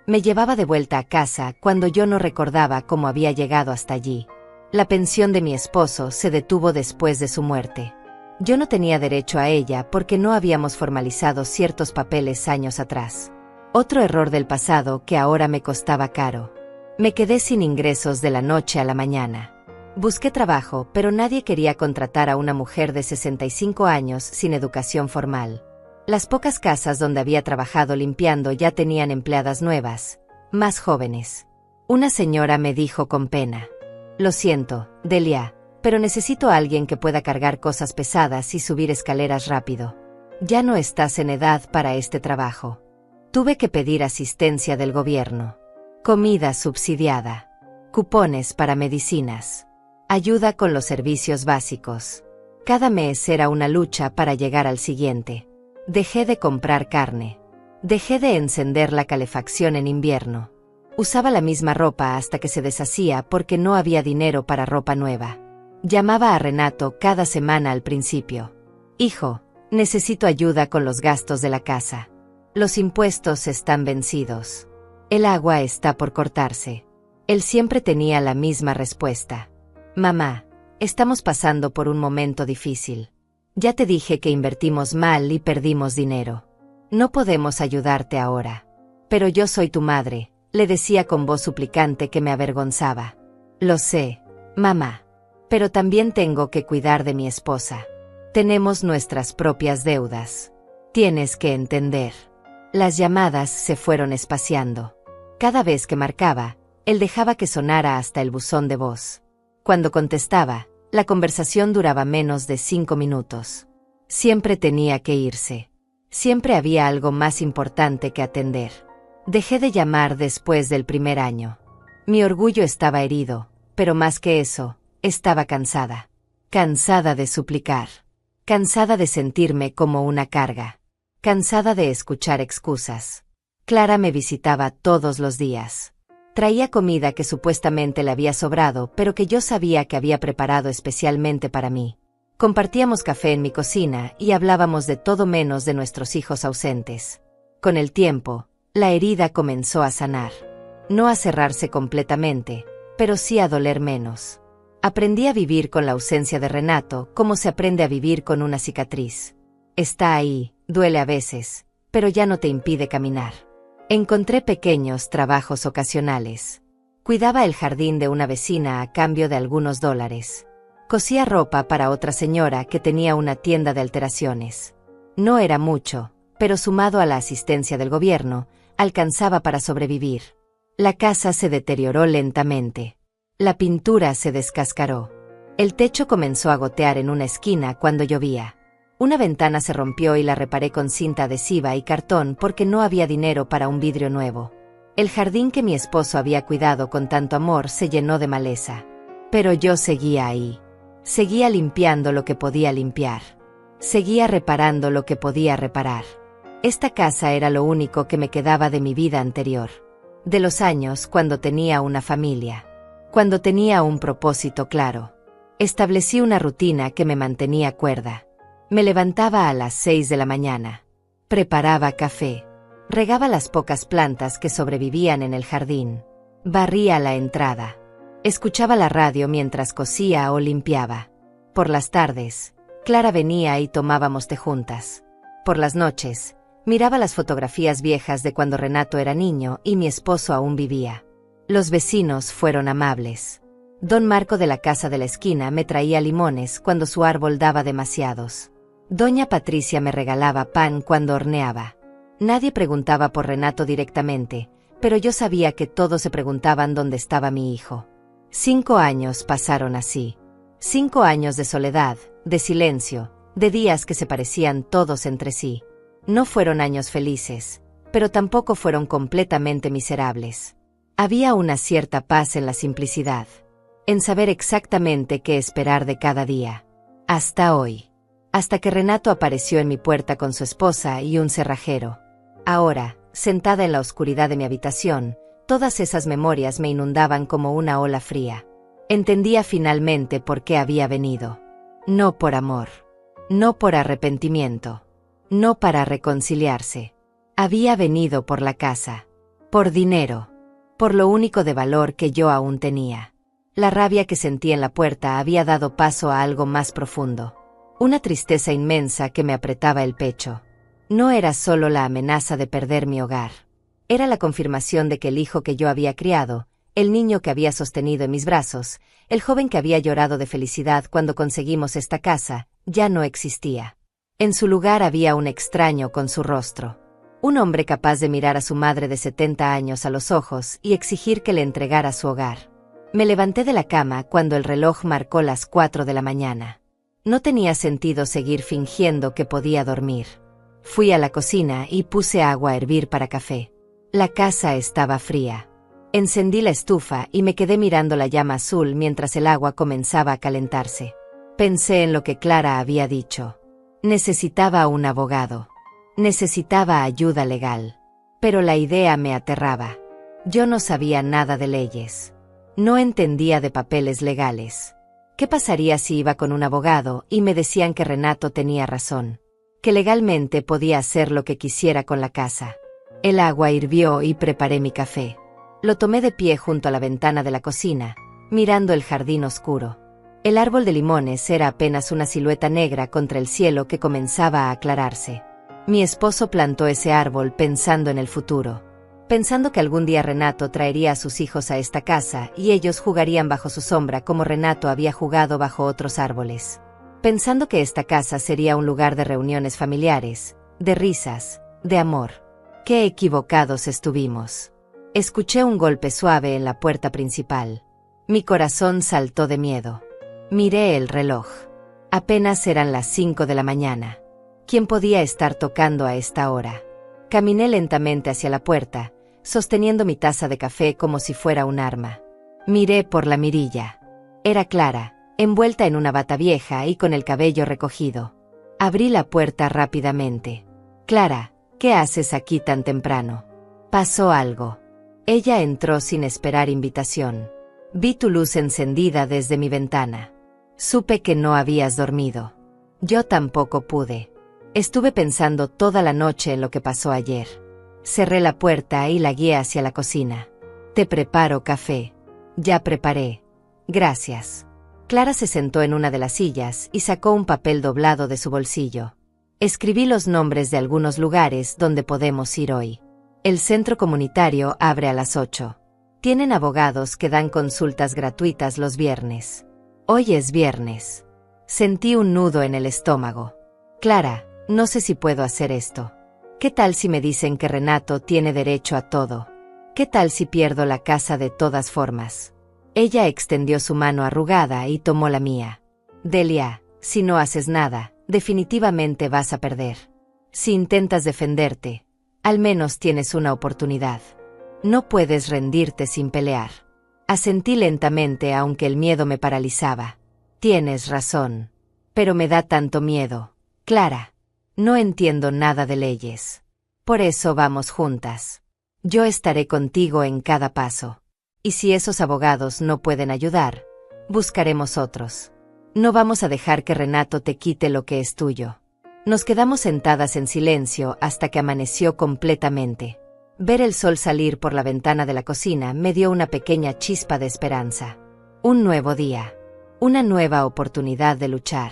Me llevaba de vuelta a casa cuando yo no recordaba cómo había llegado hasta allí. La pensión de mi esposo se detuvo después de su muerte. Yo no tenía derecho a ella porque no habíamos formalizado ciertos papeles años atrás. Otro error del pasado que ahora me costaba caro. Me quedé sin ingresos de la noche a la mañana. Busqué trabajo, pero nadie quería contratar a una mujer de 65 años sin educación formal. Las pocas casas donde había trabajado limpiando ya tenían empleadas nuevas, más jóvenes. Una señora me dijo con pena: «Lo siento, Delia, pero necesito a alguien que pueda cargar cosas pesadas y subir escaleras rápido». Ya no estás en edad para este trabajo. Tuve que pedir asistencia del gobierno. Comida subsidiada. Cupones para medicinas. Ayuda con los servicios básicos. Cada mes era una lucha para llegar al siguiente. Dejé de comprar carne. Dejé de encender la calefacción en invierno. Usaba la misma ropa hasta que se deshacía porque no había dinero para ropa nueva. Llamaba a Renato cada semana al principio. Hijo, necesito ayuda con los gastos de la casa. Los impuestos están vencidos. El agua está por cortarse. Él siempre tenía la misma respuesta. Mamá, estamos pasando por un momento difícil. Ya te dije que invertimos mal y perdimos dinero. No podemos ayudarte ahora. Pero yo soy tu madre, le decía con voz suplicante que me avergonzaba. Lo sé, mamá. Pero también tengo que cuidar de mi esposa. Tenemos nuestras propias deudas. Tienes que entender. Las llamadas se fueron espaciando. Cada vez que marcaba, él dejaba que sonara hasta el buzón de voz. Cuando contestaba, la conversación duraba menos de 5 minutos. Siempre tenía que irse. Siempre había algo más importante que atender. Dejé de llamar después del primer año. Mi orgullo estaba herido, pero más que eso, estaba cansada. Cansada de suplicar. Cansada de sentirme como una carga. Cansada de escuchar excusas. Clara me visitaba todos los días. Traía comida que supuestamente le había sobrado, pero que yo sabía que había preparado especialmente para mí. Compartíamos café en mi cocina y hablábamos de todo menos de nuestros hijos ausentes. Con el tiempo, la herida comenzó a sanar. No a cerrarse completamente, pero sí a doler menos. Aprendí a vivir con la ausencia de Renato como se aprende a vivir con una cicatriz. Está ahí, duele a veces, pero ya no te impide caminar. Encontré pequeños trabajos ocasionales. Cuidaba el jardín de una vecina a cambio de algunos dólares. Cosía ropa para otra señora que tenía una tienda de alteraciones. No era mucho, pero sumado a la asistencia del gobierno, alcanzaba para sobrevivir. La casa se deterioró lentamente. La pintura se descascaró. El techo comenzó a gotear en una esquina cuando llovía. Una ventana se rompió y la reparé con cinta adhesiva y cartón porque no había dinero para un vidrio nuevo. El jardín que mi esposo había cuidado con tanto amor se llenó de maleza. Pero yo seguía ahí. Seguía limpiando lo que podía limpiar. Seguía reparando lo que podía reparar. Esta casa era lo único que me quedaba de mi vida anterior. De los años cuando tenía una familia. Cuando tenía un propósito claro. Establecí una rutina que me mantenía cuerda. Me levantaba a las 6 de la mañana. Preparaba café. Regaba las pocas plantas que sobrevivían en el jardín. Barría la entrada. Escuchaba la radio mientras cosía o limpiaba. Por las tardes, Clara venía y tomábamos té juntas. Por las noches, miraba las fotografías viejas de cuando Renato era niño y mi esposo aún vivía. Los vecinos fueron amables. Don Marco de la casa de la esquina me traía limones cuando su árbol daba demasiados. Doña Patricia me regalaba pan cuando horneaba. Nadie preguntaba por Renato directamente, pero yo sabía que todos se preguntaban dónde estaba mi hijo. 5 años pasaron así. 5 años de soledad, de silencio, de días que se parecían todos entre sí. No fueron años felices, pero tampoco fueron completamente miserables. Había una cierta paz en la simplicidad, en saber exactamente qué esperar de cada día. Hasta hoy. Hasta que Renato apareció en mi puerta con su esposa y un cerrajero. Ahora, sentada en la oscuridad de mi habitación, todas esas memorias me inundaban como una ola fría. Entendía finalmente por qué había venido. No por amor. No por arrepentimiento. No para reconciliarse. Había venido por la casa. Por dinero. Por lo único de valor que yo aún tenía. La rabia que sentí en la puerta había dado paso a algo más profundo. Una tristeza inmensa que me apretaba el pecho. No era solo la amenaza de perder mi hogar. Era la confirmación de que el hijo que yo había criado, el niño que había sostenido en mis brazos, el joven que había llorado de felicidad cuando conseguimos esta casa, ya no existía. En su lugar había un extraño con su rostro. Un hombre capaz de mirar a su madre de 70 años a los ojos y exigir que le entregara su hogar. Me levanté de la cama cuando el reloj marcó las 4 de la mañana. No tenía sentido seguir fingiendo que podía dormir. Fui a la cocina y puse agua a hervir para café. La casa estaba fría. Encendí la estufa y me quedé mirando la llama azul mientras el agua comenzaba a calentarse. Pensé en lo que Clara había dicho. Necesitaba un abogado. Necesitaba ayuda legal. Pero la idea me aterraba. Yo no sabía nada de leyes. No entendía de papeles legales. ¿Qué pasaría si iba con un abogado y me decían que Renato tenía razón? Que legalmente podía hacer lo que quisiera con la casa. El agua hirvió y preparé mi café. Lo tomé de pie junto a la ventana de la cocina, mirando el jardín oscuro. El árbol de limones era apenas una silueta negra contra el cielo que comenzaba a aclararse. Mi esposo plantó ese árbol pensando en el futuro. Pensando que algún día Renato traería a sus hijos a esta casa y ellos jugarían bajo su sombra como Renato había jugado bajo otros árboles. Pensando que esta casa sería un lugar de reuniones familiares, de risas, de amor. ¡Qué equivocados estuvimos! Escuché un golpe suave en la puerta principal. Mi corazón saltó de miedo. Miré el reloj. Apenas eran las 5 de la mañana. ¿Quién podía estar tocando a esta hora? Caminé lentamente hacia la puerta, sosteniendo mi taza de café como si fuera un arma. Miré por la mirilla. Era Clara, envuelta en una bata vieja y con el cabello recogido. Abrí la puerta rápidamente. Clara, ¿qué haces aquí tan temprano? Pasó algo. Ella entró sin esperar invitación. Vi tu luz encendida desde mi ventana. Supe que no habías dormido. Yo tampoco pude. Estuve pensando toda la noche en lo que pasó ayer. Cerré la puerta y la guié hacia la cocina. Te preparo café. Ya preparé. Gracias. Clara se sentó en una de las sillas y sacó un papel doblado de su bolsillo. Escribí los nombres de algunos lugares donde podemos ir hoy. El centro comunitario abre a las 8. Tienen abogados que dan consultas gratuitas los viernes. Hoy es viernes. Sentí un nudo en el estómago. Clara, no sé si puedo hacer esto. ¿Qué tal si me dicen que Renato tiene derecho a todo? ¿Qué tal si pierdo la casa de todas formas? Ella extendió su mano arrugada y tomó la mía. Delia, si no haces nada, definitivamente vas a perder. Si intentas defenderte, al menos tienes una oportunidad. No puedes rendirte sin pelear. Asentí lentamente aunque el miedo me paralizaba. Tienes razón. Pero me da tanto miedo. Clara. No entiendo nada de leyes. Por eso vamos juntas. Yo estaré contigo en cada paso. Y si esos abogados no pueden ayudar, buscaremos otros. No vamos a dejar que Renato te quite lo que es tuyo. Nos quedamos sentadas en silencio hasta que amaneció completamente. Ver el sol salir por la ventana de la cocina me dio una pequeña chispa de esperanza. Un nuevo día. Una nueva oportunidad de luchar.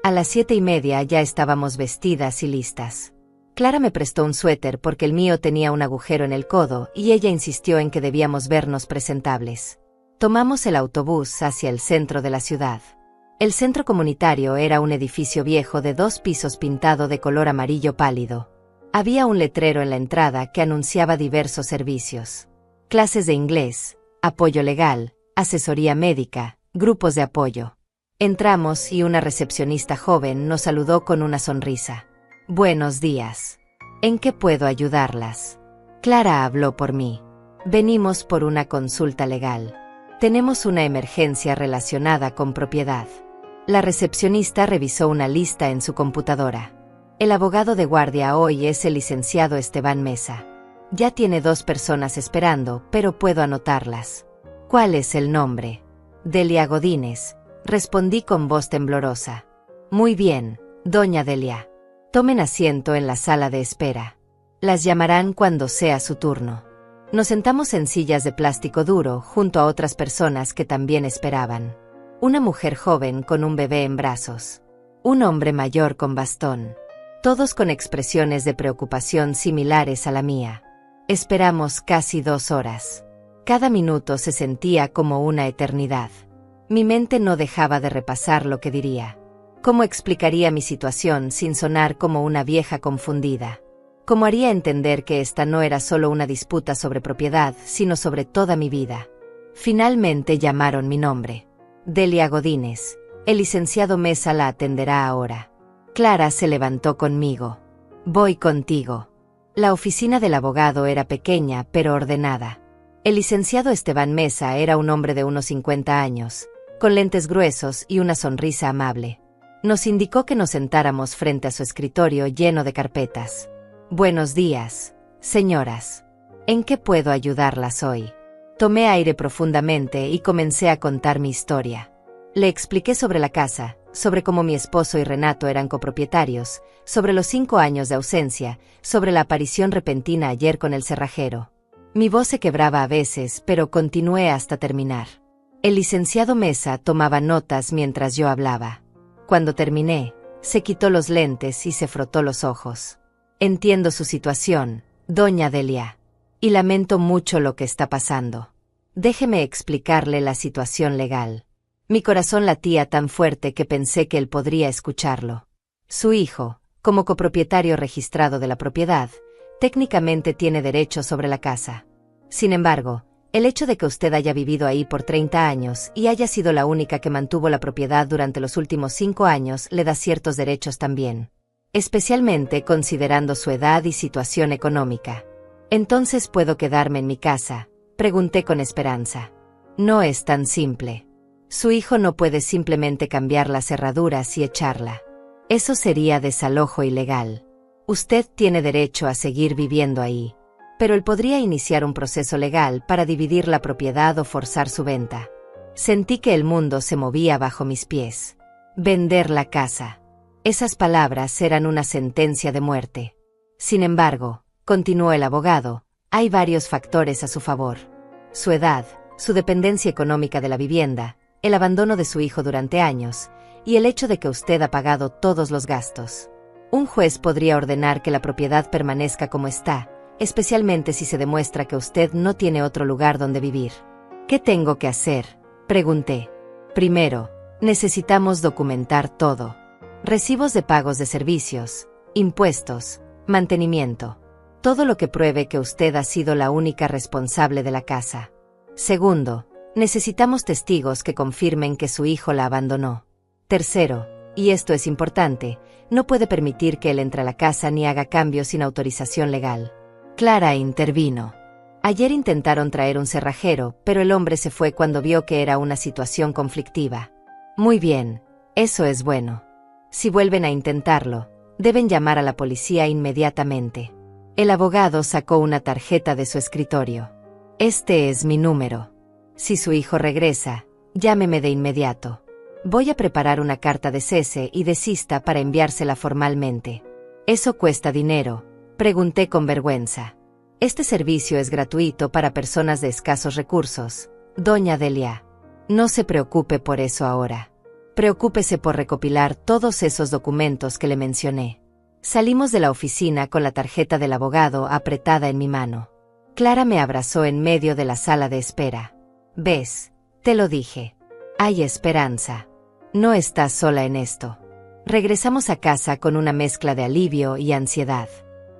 A las 7:30 ya estábamos vestidas y listas. Clara me prestó un suéter porque el mío tenía un agujero en el codo y ella insistió en que debíamos vernos presentables. Tomamos el autobús hacia el centro de la ciudad. El centro comunitario era un edificio viejo de 2 pisos pintado de color amarillo pálido. Había un letrero en la entrada que anunciaba diversos servicios. Clases de inglés, apoyo legal, asesoría médica, grupos de apoyo. Entramos y una recepcionista joven nos saludó con una sonrisa. Buenos días. ¿En qué puedo ayudarlas? Clara habló por mí. Venimos por una consulta legal. Tenemos una emergencia relacionada con propiedad. La recepcionista revisó una lista en su computadora. El abogado de guardia hoy es el licenciado Esteban Mesa. Ya tiene 2 personas esperando, pero puedo anotarlas. ¿Cuál es el nombre? Delia Godínez. Respondí con voz temblorosa. Muy bien, doña Delia. Tomen asiento en la sala de espera. Las llamarán cuando sea su turno. Nos sentamos en sillas de plástico duro junto a otras personas que también esperaban. Una mujer joven con un bebé en brazos. Un hombre mayor con bastón. Todos con expresiones de preocupación similares a la mía. Esperamos casi 2 horas. Cada minuto se sentía como una eternidad. Mi mente no dejaba de repasar lo que diría. ¿Cómo explicaría mi situación sin sonar como una vieja confundida? ¿Cómo haría entender que esta no era solo una disputa sobre propiedad, sino sobre toda mi vida? Finalmente llamaron mi nombre. Delia Godínez. El licenciado Mesa la atenderá ahora. Clara se levantó conmigo. Voy contigo. La oficina del abogado era pequeña pero ordenada. El licenciado Esteban Mesa era un hombre de unos 50 años, con lentes gruesos y una sonrisa amable. Nos indicó que nos sentáramos frente a su escritorio lleno de carpetas. Buenos días, señoras. ¿En qué puedo ayudarlas hoy? Tomé aire profundamente y comencé a contar mi historia. Le expliqué sobre la casa, sobre cómo mi esposo y Renato eran copropietarios, sobre los 5 años de ausencia, sobre la aparición repentina ayer con el cerrajero. Mi voz se quebraba a veces, pero continué hasta terminar. El licenciado Mesa tomaba notas mientras yo hablaba. Cuando terminé, se quitó los lentes y se frotó los ojos. Entiendo su situación, doña Delia. Y lamento mucho lo que está pasando. Déjeme explicarle la situación legal. Mi corazón latía tan fuerte que pensé que él podría escucharlo. Su hijo, como copropietario registrado de la propiedad, técnicamente tiene derechos sobre la casa. Sin embargo, el hecho de que usted haya vivido ahí por 30 años y haya sido la única que mantuvo la propiedad durante los últimos 5 años le da ciertos derechos también. Especialmente considerando su edad y situación económica. ¿Entonces puedo quedarme en mi casa?, pregunté con esperanza. No es tan simple. Su hijo no puede simplemente cambiar las cerraduras y echarla. Eso sería desalojo ilegal. Usted tiene derecho a seguir viviendo ahí. Pero él podría iniciar un proceso legal para dividir la propiedad o forzar su venta. Sentí que el mundo se movía bajo mis pies. Vender la casa. Esas palabras eran una sentencia de muerte. Sin embargo, continuó el abogado, hay varios factores a su favor. Su edad, su dependencia económica de la vivienda, el abandono de su hijo durante años, y el hecho de que usted ha pagado todos los gastos. Un juez podría ordenar que la propiedad permanezca como está, especialmente si se demuestra que usted no tiene otro lugar donde vivir. ¿Qué tengo que hacer?, pregunté. Primero, necesitamos documentar todo. Recibos de pagos de servicios, impuestos, mantenimiento. Todo lo que pruebe que usted ha sido la única responsable de la casa. Segundo, necesitamos testigos que confirmen que su hijo la abandonó. Tercero, y esto es importante, no puede permitir que él entre a la casa ni haga cambios sin autorización legal. Clara intervino. Ayer intentaron traer un cerrajero, pero el hombre se fue cuando vio que era una situación conflictiva. Muy bien, eso es bueno. Si vuelven a intentarlo, deben llamar a la policía inmediatamente. El abogado sacó una tarjeta de su escritorio. Este es mi número. Si su hijo regresa, llámeme de inmediato. Voy a preparar una carta de cese y desista para enviársela formalmente. ¿Eso cuesta dinero?, pregunté con vergüenza. Este servicio es gratuito para personas de escasos recursos, doña Delia. No se preocupe por eso ahora. Preocúpese por recopilar todos esos documentos que le mencioné. Salimos de la oficina con la tarjeta del abogado apretada en mi mano. Clara me abrazó en medio de la sala de espera. ¿Ves? Te lo dije. Hay esperanza. No estás sola en esto. Regresamos a casa con una mezcla de alivio y ansiedad.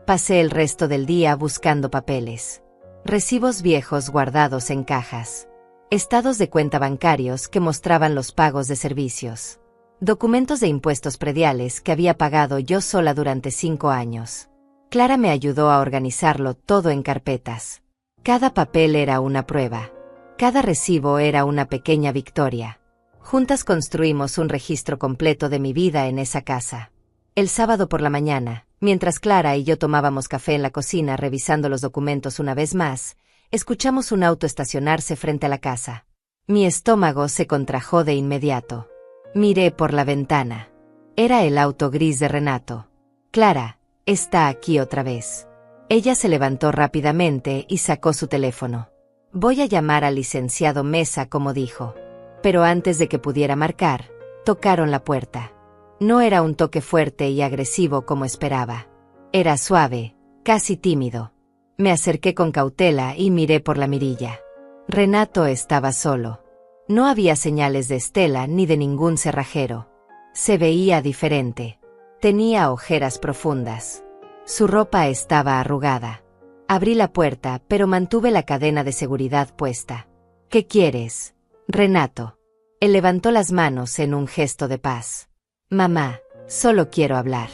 Pasé el resto del día buscando papeles. Recibos viejos guardados en cajas. Estados de cuenta bancarios que mostraban los pagos de servicios. Documentos de impuestos prediales que había pagado yo sola durante 5 años. Clara me ayudó a organizarlo todo en carpetas. Cada papel era una prueba. Cada recibo era una pequeña victoria. Juntas construimos un registro completo de mi vida en esa casa. El sábado por la mañana, mientras Clara y yo tomábamos café en la cocina revisando los documentos una vez más, escuchamos un auto estacionarse frente a la casa. Mi estómago se contrajo de inmediato. Miré por la ventana. Era el auto gris de Renato. Clara, está aquí otra vez. Ella se levantó rápidamente y sacó su teléfono. Voy a llamar al licenciado Mesa como dijo. Pero antes de que pudiera marcar, tocaron la puerta. No era un toque fuerte y agresivo como esperaba. Era suave, casi tímido. Me acerqué con cautela y miré por la mirilla. Renato estaba solo. No había señales de Estela ni de ningún cerrajero. Se veía diferente. Tenía ojeras profundas. Su ropa estaba arrugada. Abrí la puerta, pero mantuve la cadena de seguridad puesta. ¿Qué quieres, Renato? Él levantó las manos en un gesto de paz. Mamá, solo quiero hablar.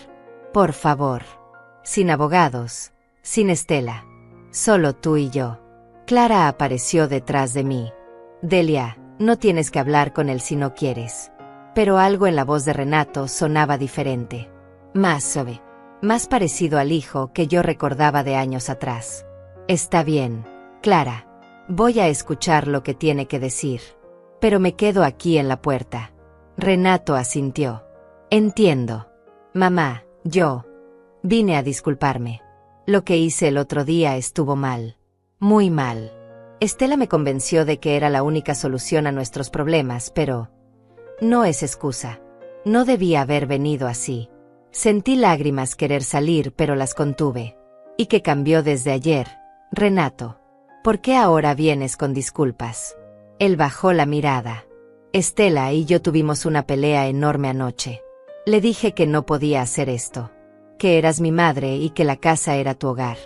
Por favor. sin abogados, sin Estela. Solo tú y yo. Clara apareció detrás de mí. Delia, no tienes que hablar con él si no quieres. Pero algo en la voz de Renato sonaba diferente. Más suave. Más parecido al hijo que yo recordaba de años atrás. Está bien, Clara. Voy a escuchar lo que tiene que decir. Pero me quedo aquí en la puerta. Renato asintió. Entiendo. Mamá, yo vine a disculparme. Lo que hice el otro día estuvo mal. Muy mal. Estela me convenció de que era la única solución a nuestros problemas, pero no es excusa. No debía haber venido así. Sentí lágrimas querer salir, pero las contuve. ¿Y qué cambió desde ayer, Renato? ¿Por qué ahora vienes con disculpas? Él bajó la mirada. Estela y yo tuvimos una pelea enorme anoche. Le dije que no podía hacer esto. Que eras mi madre y que la casa era tu hogar.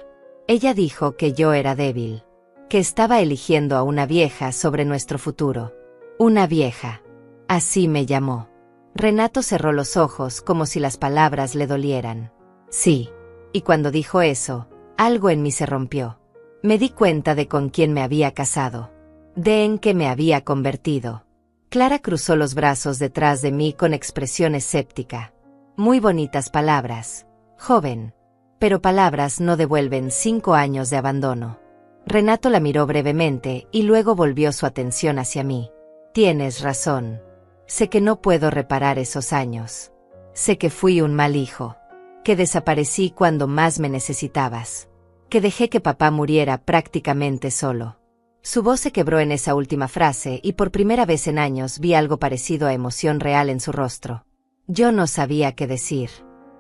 Ella dijo que yo era débil. Que estaba eligiendo a una vieja sobre nuestro futuro. Una vieja. Así me llamó. Renato cerró los ojos como si las palabras le dolieran. Sí. Y cuando dijo eso, algo en mí se rompió. Me di cuenta de con quién me había casado. De en qué me había convertido. Clara cruzó los brazos detrás de mí con expresión escéptica. Muy bonitas palabras, joven. Pero palabras no devuelven 5 años de abandono. Renato la miró brevemente y luego volvió su atención hacia mí. Tienes razón. Sé que no puedo reparar esos años. Sé que fui un mal hijo. Que desaparecí cuando más me necesitabas. Que dejé que papá muriera prácticamente solo. Su voz se quebró en esa última frase y por primera vez en años vi algo parecido a emoción real en su rostro. Yo no sabía qué decir.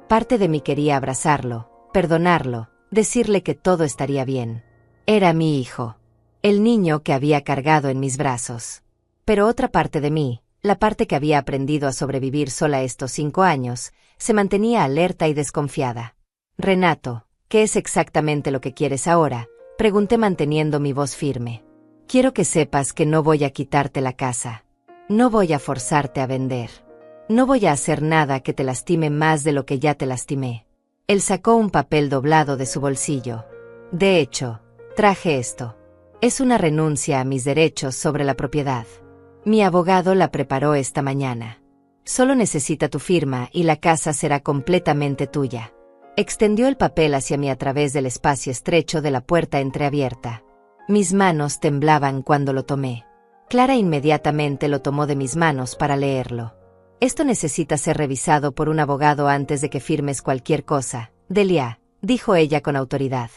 Parte de mí quería abrazarlo, perdonarlo, decirle que todo estaría bien. Era mi hijo. El niño que había cargado en mis brazos. Pero otra parte de mí, la parte que había aprendido a sobrevivir sola estos 5 años, se mantenía alerta y desconfiada. Renato, ¿qué es exactamente lo que quieres ahora?, pregunté manteniendo mi voz firme. Quiero que sepas que no voy a quitarte la casa. No voy a forzarte a vender. No voy a hacer nada que te lastime más de lo que ya te lastimé. Él sacó un papel doblado de su bolsillo. De hecho, traje esto. Es una renuncia a mis derechos sobre la propiedad. Mi abogado la preparó esta mañana. Solo necesita tu firma y la casa será completamente tuya. Extendió el papel hacia mí a través del espacio estrecho de la puerta entreabierta. Mis manos temblaban cuando lo tomé. Clara inmediatamente lo tomó de mis manos para leerlo. Esto necesita ser revisado por un abogado antes de que firmes cualquier cosa, Delia, dijo ella con autoridad.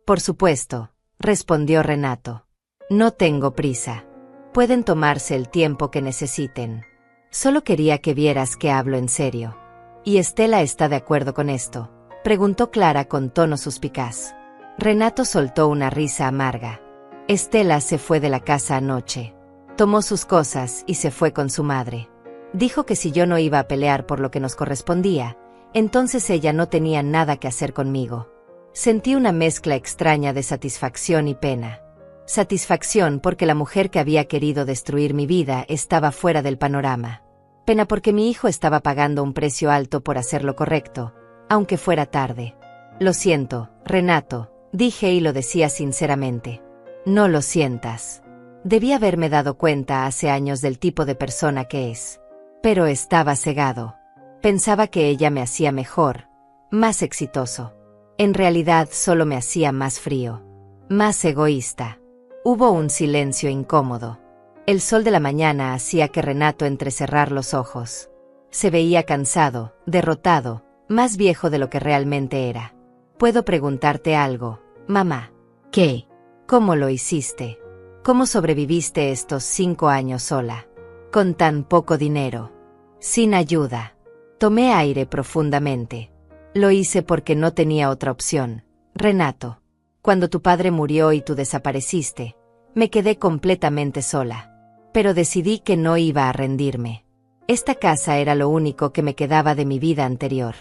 Por supuesto, respondió Renato. No tengo prisa. Pueden tomarse el tiempo que necesiten. Solo quería que vieras que hablo en serio. ¿Y Estela está de acuerdo con esto?, preguntó Clara con tono suspicaz. Renato soltó una risa amarga. Estela se fue de la casa anoche. Tomó sus cosas y se fue con su madre. Dijo que si yo no iba a pelear por lo que nos correspondía, entonces ella no tenía nada que hacer conmigo. Sentí una mezcla extraña de satisfacción y pena. Satisfacción porque la mujer que había querido destruir mi vida estaba fuera del panorama. Pena porque mi hijo estaba pagando un precio alto por hacer lo correcto, aunque fuera tarde. Lo siento, Renato, dije y lo decía sinceramente. No lo sientas. Debí haberme dado cuenta hace años del tipo de persona que es. Pero estaba cegado. Pensaba que ella me hacía mejor, más exitoso. En realidad solo me hacía más frío, más egoísta. Hubo un silencio incómodo. El sol de la mañana hacía que Renato entrecerrar los ojos. Se veía cansado, derrotado, más viejo de lo que realmente era. ¿Puedo preguntarte algo, mamá? ¿Qué? ¿Cómo lo hiciste? ¿Cómo sobreviviste estos 5 años sola? Con tan poco dinero. Sin ayuda. Tomé aire profundamente. Lo hice porque no tenía otra opción, Renato. Cuando tu padre murió y tú desapareciste, me quedé completamente sola. Pero decidí que no iba a rendirme. Esta casa era lo único que me quedaba de mi vida anterior.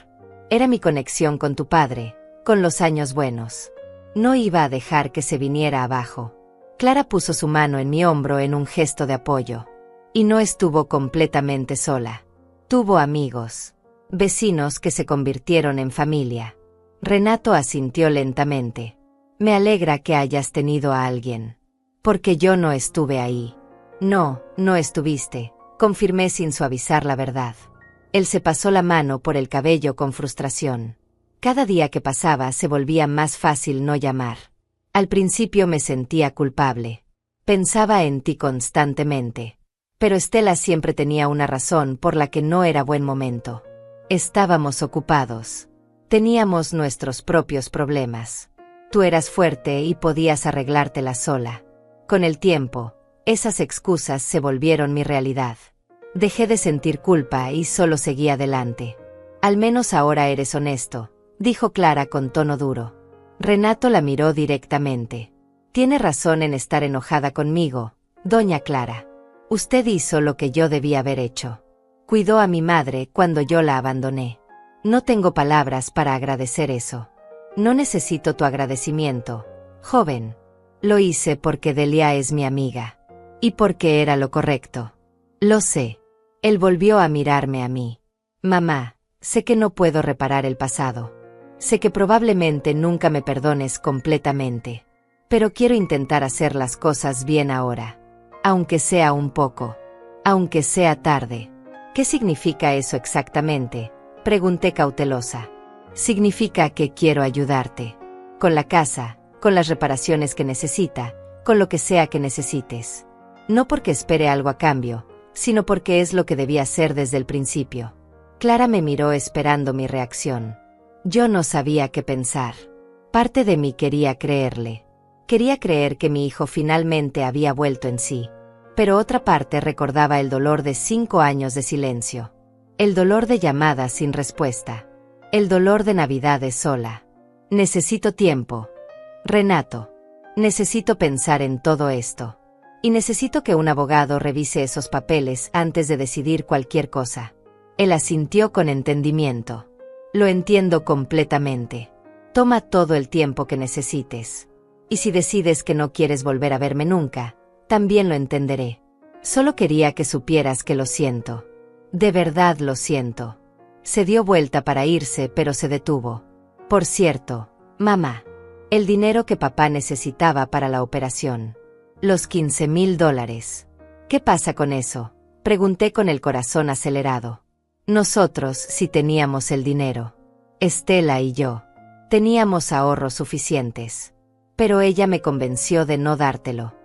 Era mi conexión con tu padre, con los años buenos. No iba a dejar que se viniera abajo. Clara puso su mano en mi hombro en un gesto de apoyo. Y no estuvo completamente sola. Tuvo amigos, vecinos que se convirtieron en familia. Renato asintió lentamente. Me alegra que hayas tenido a alguien. Porque yo no estuve ahí. No, no estuviste, confirmé sin suavizar la verdad. Él se pasó la mano por el cabello con frustración. Cada día que pasaba se volvía más fácil no llamar. Al principio me sentía culpable. Pensaba en ti constantemente. Pero Estela siempre tenía una razón por la que no era buen momento. Estábamos ocupados. Teníamos nuestros propios problemas. Tú eras fuerte y podías arreglártela sola. Con el tiempo, esas excusas se volvieron mi realidad. Dejé de sentir culpa y solo seguí adelante. Al menos ahora eres honesto, dijo Clara con tono duro. Renato la miró directamente. Tiene razón en estar enojada conmigo, doña Clara. Usted hizo lo que yo debía haber hecho. Cuidó a mi madre cuando yo la abandoné. No tengo palabras para agradecer eso. No necesito tu agradecimiento, joven. Lo hice porque Delia es mi amiga. Y porque era lo correcto. Lo sé. Él volvió a mirarme a mí. Mamá, sé que no puedo reparar el pasado. Sé que probablemente nunca me perdones completamente. Pero quiero intentar hacer las cosas bien ahora. Aunque sea un poco. Aunque sea tarde. ¿Qué significa eso exactamente?, pregunté cautelosa. Significa que quiero ayudarte. Con la casa, con las reparaciones que necesita, con lo que sea que necesites. No porque espere algo a cambio, sino porque es lo que debía hacer desde el principio. Clara me miró esperando mi reacción. Yo no sabía qué pensar. Parte de mí quería creerle. Quería creer que mi hijo finalmente había vuelto en sí. Pero otra parte recordaba el dolor de 5 años de silencio. El dolor de llamadas sin respuesta. El dolor de Navidades sola. Necesito tiempo. Renato. Necesito pensar en todo esto. Y necesito que un abogado revise esos papeles antes de decidir cualquier cosa. Él asintió con entendimiento. Lo entiendo completamente. Toma todo el tiempo que necesites. Y si decides que no quieres volver a verme nunca, también lo entenderé. Solo quería que supieras que lo siento. De verdad lo siento. Se dio vuelta para irse, pero se detuvo. Por cierto, mamá, el dinero que papá necesitaba para la operación. Los $15,000. ¿Qué pasa con eso?, pregunté con el corazón acelerado. Nosotros sí teníamos el dinero. Estela y yo. Teníamos ahorros suficientes. Pero ella me convenció de no dártelo.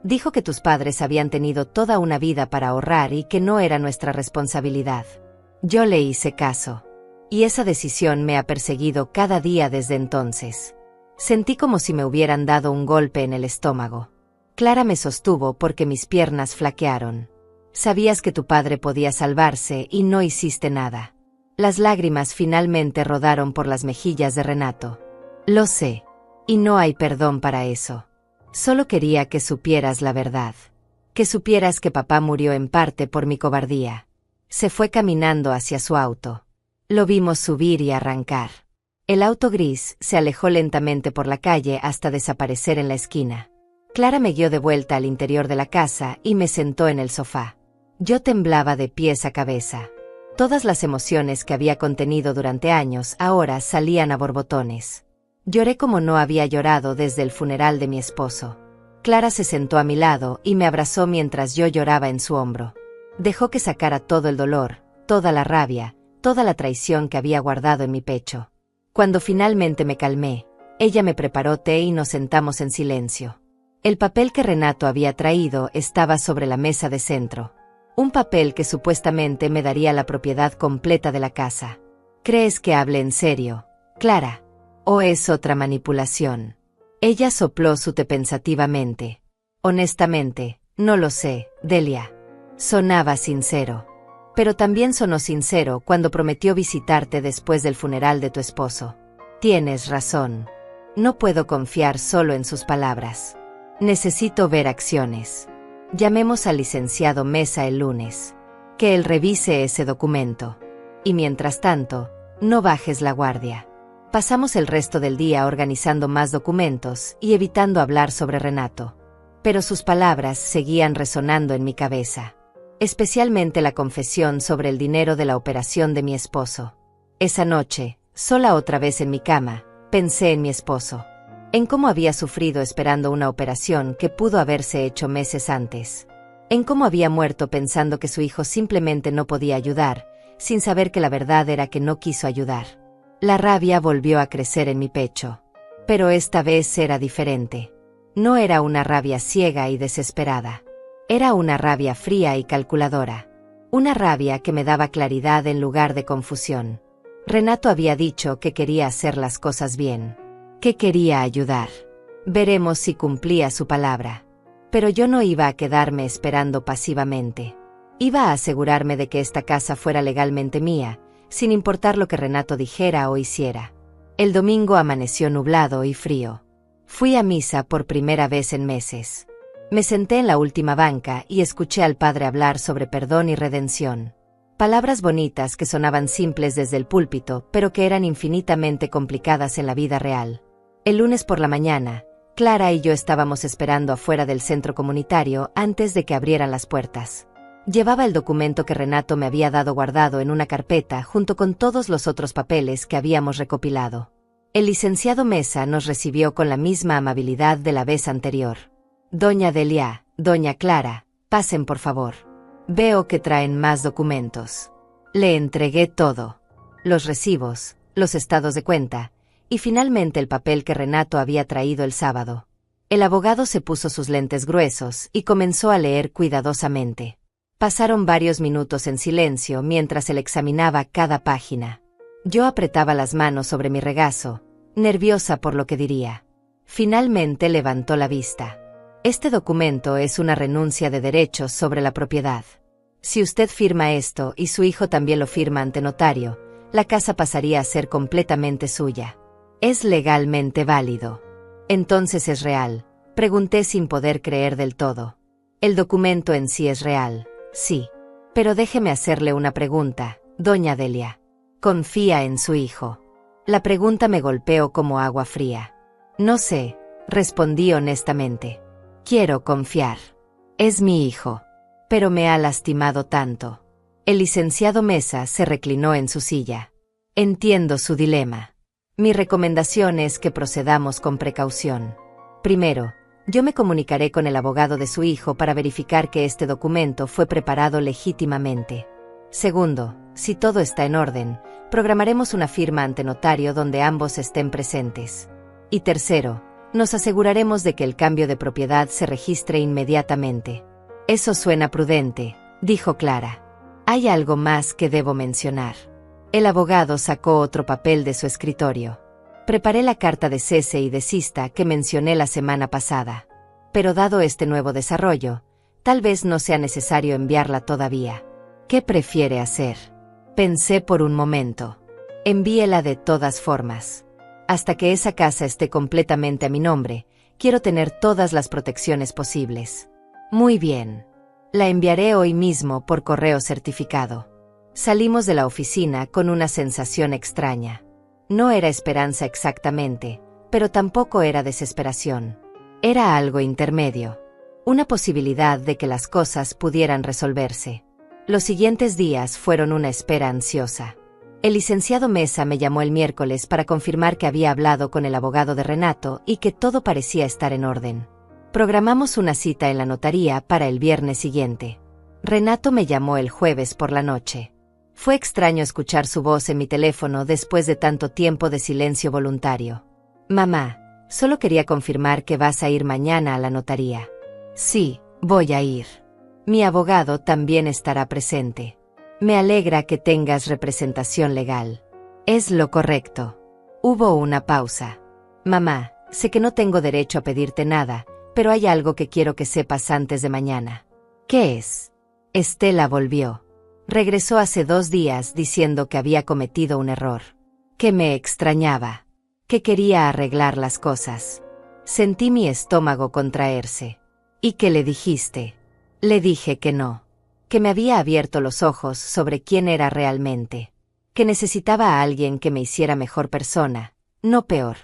Dijo que tus padres habían tenido toda una vida para ahorrar y que no era nuestra responsabilidad. Yo le hice caso. Y esa decisión me ha perseguido cada día desde entonces. Sentí como si me hubieran dado un golpe en el estómago. Clara me sostuvo porque mis piernas flaquearon. Sabías que tu padre podía salvarse y no hiciste nada. Las lágrimas finalmente rodaron por las mejillas de Renato. Lo sé. Y no hay perdón para eso. Solo quería que supieras la verdad. Que supieras que papá murió en parte por mi cobardía. Se fue caminando hacia su auto. Lo vimos subir y arrancar. El auto gris se alejó lentamente por la calle hasta desaparecer en la esquina. Clara me guió de vuelta al interior de la casa y me sentó en el sofá. Yo temblaba de pies a cabeza. Todas las emociones que había contenido durante años ahora salían a borbotones. Lloré como no había llorado desde el funeral de mi esposo. Clara se sentó a mi lado y me abrazó mientras yo lloraba en su hombro. Dejó que sacara todo el dolor, toda la rabia, toda la traición que había guardado en mi pecho. Cuando finalmente me calmé, ella me preparó té y nos sentamos en silencio. El papel que Renato había traído estaba sobre la mesa de centro. Un papel que supuestamente me daría la propiedad completa de la casa. ¿Crees que hable en serio, Clara? ¿O es otra manipulación? Ella sopló su té pensativamente. Honestamente, no lo sé, Delia. Sonaba sincero. Pero también sonó sincero cuando prometió visitarte después del funeral de tu esposo. Tienes razón. No puedo confiar solo en sus palabras. Necesito ver acciones. Llamemos al licenciado Mesa el lunes. Que él revise ese documento. Y mientras tanto, no bajes la guardia. Pasamos el resto del día organizando más documentos y evitando hablar sobre Renato. Pero sus palabras seguían resonando en mi cabeza. Especialmente la confesión sobre el dinero de la operación de mi esposo. Esa noche, sola otra vez en mi cama, Pensé en mi esposo, en cómo había sufrido esperando una operación que pudo haberse hecho meses antes, en cómo había muerto pensando que su hijo simplemente no podía ayudar, sin saber que la verdad era que no quiso ayudar. La rabia volvió a crecer en mi pecho. Pero esta vez era diferente. No era una rabia ciega y desesperada. Era una rabia fría y calculadora. Una rabia que me daba claridad en lugar de confusión. Renato había dicho que quería hacer las cosas bien, que quería ayudar. Veremos si cumplía su palabra. Pero yo no iba a quedarme esperando pasivamente. Iba a asegurarme de que esta casa fuera legalmente mía, sin importar lo que Renato dijera o hiciera. El domingo amaneció nublado y frío. Fui a misa por primera vez en meses. Me senté en la última banca y escuché al padre hablar sobre perdón y redención. Palabras bonitas que sonaban simples desde el púlpito, pero que eran infinitamente complicadas en la vida real. El lunes por la mañana, Clara y yo estábamos esperando afuera del centro comunitario antes de que abrieran las puertas. Llevaba el documento que Renato me había dado guardado en una carpeta junto con todos los otros papeles que habíamos recopilado. El licenciado Mesa nos recibió con la misma amabilidad de la vez anterior. Doña Delia, doña Clara, pasen por favor. Veo que traen más documentos. Le entregué todo. Los recibos, los estados de cuenta, y finalmente el papel que Renato había traído el sábado. El abogado se puso sus lentes gruesos y comenzó a leer cuidadosamente. Pasaron varios minutos en silencio mientras él examinaba cada página. Yo apretaba las manos sobre mi regazo, nerviosa por lo que diría. Finalmente levantó la vista. Este documento es una renuncia de derechos sobre la propiedad. Si usted firma esto y su hijo también lo firma ante notario, la casa pasaría a ser completamente suya. Es legalmente válido. Entonces es real, pregunté sin poder creer del todo. El documento en sí es real. Sí. Pero déjeme hacerle una pregunta, doña Delia. ¿Confía en su hijo? La pregunta me golpeó como agua fría. No sé, respondí honestamente. Quiero confiar. Es mi hijo. Pero me ha lastimado tanto. El licenciado Mesa se reclinó en su silla. Entiendo su dilema. Mi recomendación es que procedamos con precaución. Primero, yo me comunicaré con el abogado de su hijo para verificar que este documento fue preparado legítimamente. Segundo, si todo está en orden, programaremos una firma ante notario donde ambos estén presentes. Y tercero, nos aseguraremos de que el cambio de propiedad se registre inmediatamente. Eso suena prudente, dijo Clara. Hay algo más que debo mencionar. El abogado sacó otro papel de su escritorio. Preparé la carta de cese y desista que mencioné la semana pasada. Pero dado este nuevo desarrollo, tal vez no sea necesario enviarla todavía. ¿Qué prefiere hacer? Pensé por un momento. Envíela de todas formas. Hasta que esa casa esté completamente a mi nombre, quiero tener todas las protecciones posibles. Muy bien. La enviaré hoy mismo por correo certificado. Salimos de la oficina con una sensación extraña. No era esperanza exactamente, pero tampoco era desesperación. Era algo intermedio. Una posibilidad de que las cosas pudieran resolverse. Los siguientes días fueron una espera ansiosa. El licenciado Mesa me llamó el miércoles para confirmar que había hablado con el abogado de Renato y que todo parecía estar en orden. Programamos una cita en la notaría para el viernes siguiente. Renato me llamó el jueves por la noche. Fue extraño escuchar su voz en mi teléfono después de tanto tiempo de silencio voluntario. Mamá, solo quería confirmar que vas a ir mañana a la notaría. Sí, voy a ir. Mi abogado también estará presente. Me alegra que tengas representación legal. Es lo correcto. Hubo una pausa. Mamá, sé que no tengo derecho a pedirte nada, pero hay algo que quiero que sepas antes de mañana. ¿Qué es? Estela volvió. Regresó hace 2 días diciendo que había cometido un error. Que me extrañaba. Que quería arreglar las cosas. Sentí mi estómago contraerse. ¿Y qué le dijiste? Le dije que no. Que me había abierto los ojos sobre quién era realmente. Que necesitaba a alguien que me hiciera mejor persona, no peor.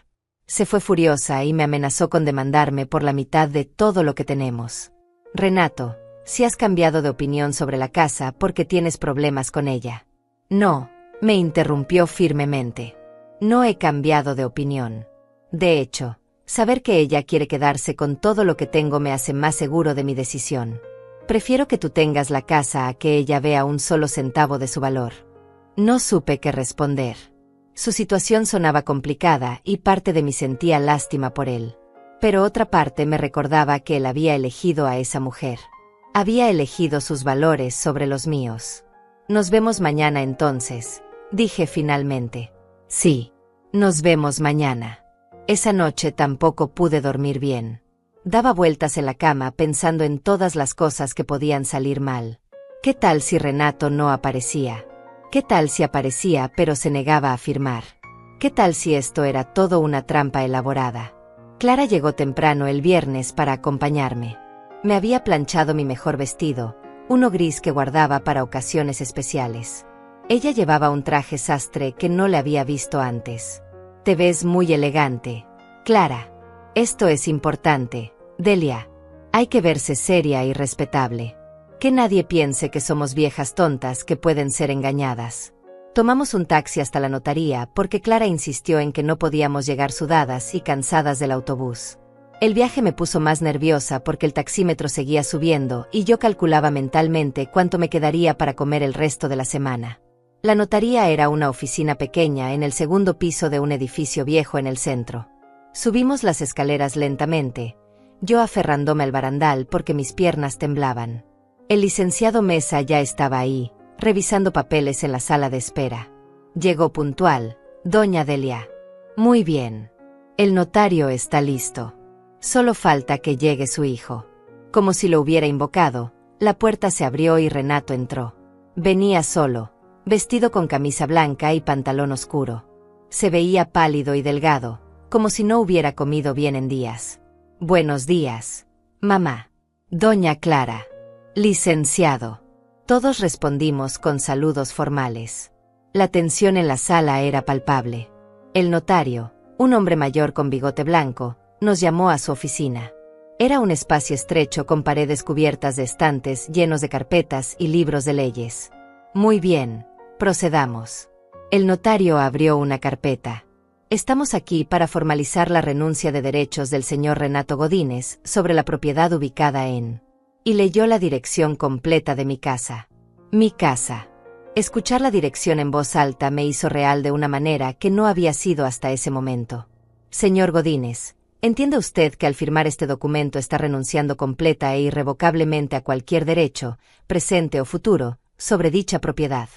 Se fue furiosa y me amenazó con demandarme por la mitad de todo lo que tenemos. Renato, si has cambiado de opinión sobre la casa porque tienes problemas con ella. No, me interrumpió firmemente. No he cambiado de opinión. De hecho, saber que ella quiere quedarse con todo lo que tengo me hace más seguro de mi decisión. Prefiero que tú tengas la casa a que ella vea un solo centavo de su valor. No supe qué responder. Su situación sonaba complicada y parte de mí sentía lástima por él. Pero otra parte me recordaba que él había elegido a esa mujer. Había elegido sus valores sobre los míos. Nos vemos mañana entonces, dije finalmente. Sí, nos vemos mañana. Esa noche tampoco pude dormir bien. Daba vueltas en la cama pensando en todas las cosas que podían salir mal. ¿Qué tal si Renato no aparecía? ¿Qué tal si aparecía pero se negaba a firmar? ¿Qué tal si esto era todo una trampa elaborada? Clara llegó temprano el viernes para acompañarme. Me había planchado mi mejor vestido, uno gris que guardaba para ocasiones especiales. Ella llevaba un traje sastre que no le había visto antes. Te ves muy elegante, Clara. Esto es importante, Delia. Hay que verse seria y respetable. Que nadie piense que somos viejas tontas que pueden ser engañadas. Tomamos un taxi hasta la notaría porque Clara insistió en que no podíamos llegar sudadas y cansadas del autobús. El viaje me puso más nerviosa porque el taxímetro seguía subiendo y yo calculaba mentalmente cuánto me quedaría para comer el resto de la semana. La notaría era una oficina pequeña en el segundo piso de un edificio viejo en el centro. Subimos las escaleras lentamente, yo aferrándome al barandal porque mis piernas temblaban. El licenciado Mesa ya estaba ahí, revisando papeles en la sala de espera. Llegó puntual, doña Delia. Muy bien. El notario está listo. Solo falta que llegue su hijo. Como si lo hubiera invocado, la puerta se abrió y Renato entró. Venía solo, vestido con camisa blanca y pantalón oscuro. Se veía pálido y delgado, como si no hubiera comido bien en días. Buenos días, mamá. Doña Clara. Licenciado. Todos respondimos con saludos formales. La tensión en la sala era palpable. El notario, un hombre mayor con bigote blanco, nos llamó a su oficina. Era un espacio estrecho con paredes cubiertas de estantes llenos de carpetas y libros de leyes. Muy bien, procedamos. El notario abrió una carpeta. Estamos aquí para formalizar la renuncia de derechos del señor Renato Godínez sobre la propiedad ubicada en... Y leyó la dirección completa de mi casa. Mi casa. Escuchar la dirección en voz alta me hizo real de una manera que no había sido hasta ese momento. Señor Godínez, ¿entiende usted que al firmar este documento está renunciando completa e irrevocablemente a cualquier derecho, presente o futuro, sobre dicha propiedad?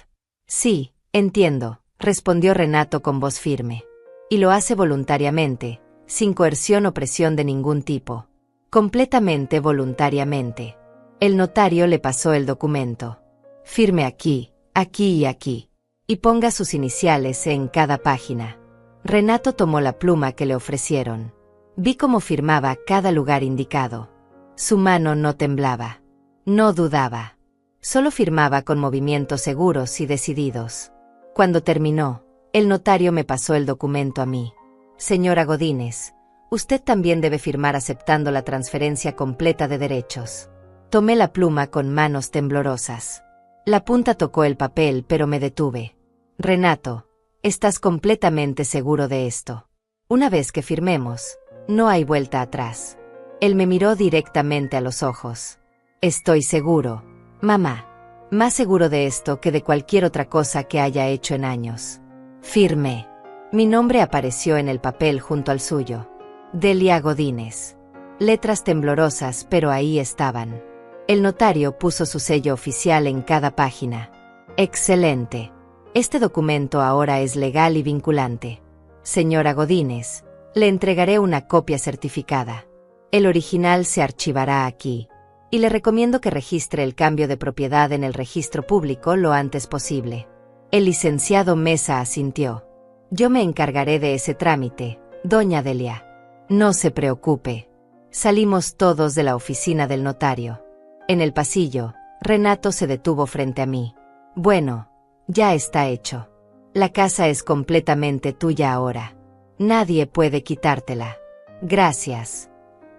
Sí, entiendo, respondió Renato con voz firme. Y lo hace voluntariamente, sin coerción o presión de ningún tipo. Completamente voluntariamente. El notario le pasó el documento. Firme aquí, aquí y aquí. Y ponga sus iniciales en cada página. Renato tomó la pluma que le ofrecieron. Vi cómo firmaba cada lugar indicado. Su mano no temblaba. No dudaba. Solo firmaba con movimientos seguros y decididos. Cuando terminó, el notario me pasó el documento a mí. Señora Godínez, usted también debe firmar aceptando la transferencia completa de derechos. Tomé la pluma con manos temblorosas. La punta tocó el papel pero me detuve. Renato, ¿estás completamente seguro de esto? Una vez que firmemos, no hay vuelta atrás. Él me miró directamente a los ojos. Estoy seguro, mamá. Más seguro de esto que de cualquier otra cosa que haya hecho en años. Firmé. Mi nombre apareció en el papel junto al suyo. Delia Godínez. Letras temblorosas, pero ahí estaban. El notario puso su sello oficial en cada página. Excelente. Este documento ahora es legal y vinculante. Señora Godínez, le entregaré una copia certificada. El original se archivará aquí. Y le recomiendo que registre el cambio de propiedad en el registro público lo antes posible. El licenciado Mesa asintió. Yo me encargaré de ese trámite, doña Delia. No se preocupe. Salimos todos de la oficina del notario. En el pasillo, Renato se detuvo frente a mí. Bueno, ya está hecho. La casa es completamente tuya ahora. Nadie puede quitártela. Gracias.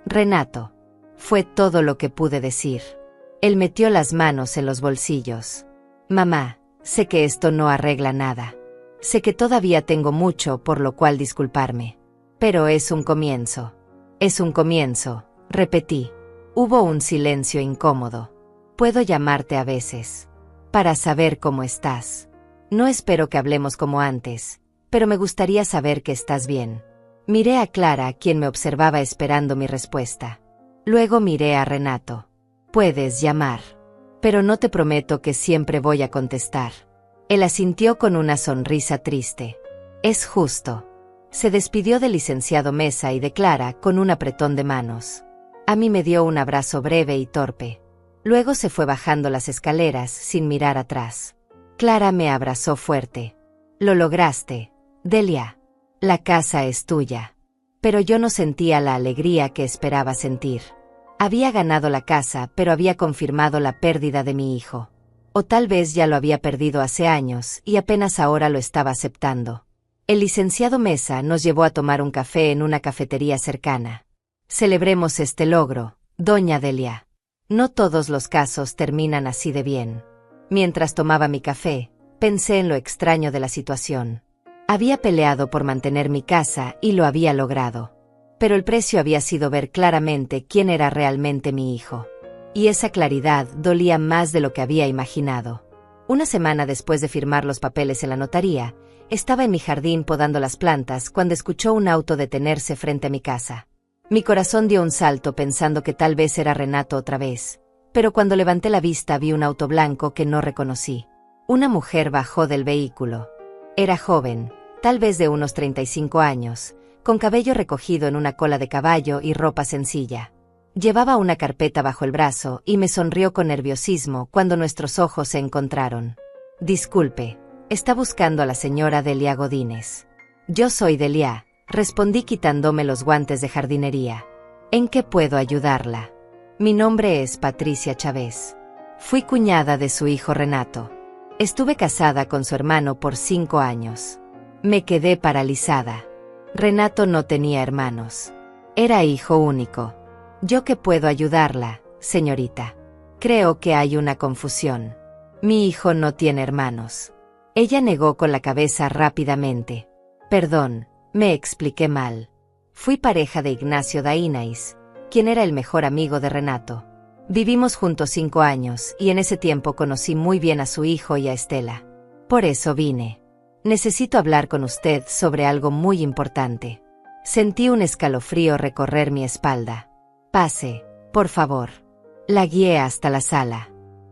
Renato. Fue todo lo que pude decir. Él metió las manos en los bolsillos. Mamá, sé que esto no arregla nada. Sé que todavía tengo mucho por lo cual disculparme. Pero es un comienzo. Es un comienzo, repetí. Hubo un silencio incómodo. Puedo llamarte a veces. Para saber cómo estás. No espero que hablemos como antes, pero me gustaría saber que estás bien. Miré a Clara, quien me observaba esperando mi respuesta. Luego miré a Renato. Puedes llamar. Pero no te prometo que siempre voy a contestar. Él asintió con una sonrisa triste. Es justo. Se despidió del licenciado Mesa y de Clara con un apretón de manos. A mí me dio un abrazo breve y torpe. Luego se fue bajando las escaleras sin mirar atrás. Clara me abrazó fuerte. Lo lograste, Delia. La casa es tuya. Pero yo no sentía la alegría que esperaba sentir. Había ganado la casa, pero había confirmado la pérdida de mi hijo. O tal vez ya lo había perdido hace años y apenas ahora lo estaba aceptando. El licenciado Mesa nos llevó a tomar un café en una cafetería cercana. Celebremos este logro, doña Delia. No todos los casos terminan así de bien. Mientras tomaba mi café, pensé en lo extraño de la situación. Había peleado por mantener mi casa y lo había logrado. Pero el precio había sido ver claramente quién era realmente mi hijo. Y esa claridad dolía más de lo que había imaginado. Una semana después de firmar los papeles en la notaría, estaba en mi jardín podando las plantas cuando escuchó un auto detenerse frente a mi casa. Mi corazón dio un salto pensando que tal vez era Renato otra vez, pero cuando levanté la vista vi un auto blanco que no reconocí. Una mujer bajó del vehículo. Era joven, tal vez de unos 35 años, con cabello recogido en una cola de caballo y ropa sencilla. Llevaba una carpeta bajo el brazo y me sonrió con nerviosismo cuando nuestros ojos se encontraron. Disculpe, está buscando a la señora Delia Godínez. Yo soy Delia, respondí quitándome los guantes de jardinería. ¿En qué puedo ayudarla? Mi nombre es Patricia Chávez. Fui cuñada de su hijo Renato. Estuve casada con su hermano por 5 años. Me quedé paralizada. Renato no tenía hermanos. Era hijo único. ¿Yo qué puedo ayudarla, señorita? Creo que hay una confusión. Mi hijo no tiene hermanos. Ella negó con la cabeza rápidamente. Perdón, me expliqué mal. Fui pareja de Ignacio Dainais, quien era el mejor amigo de Renato. Vivimos juntos 5 años y en ese tiempo conocí muy bien a su hijo y a Estela. Por eso vine. Necesito hablar con usted sobre algo muy importante. Sentí un escalofrío recorrer mi espalda. Pase, por favor. La guié hasta la sala.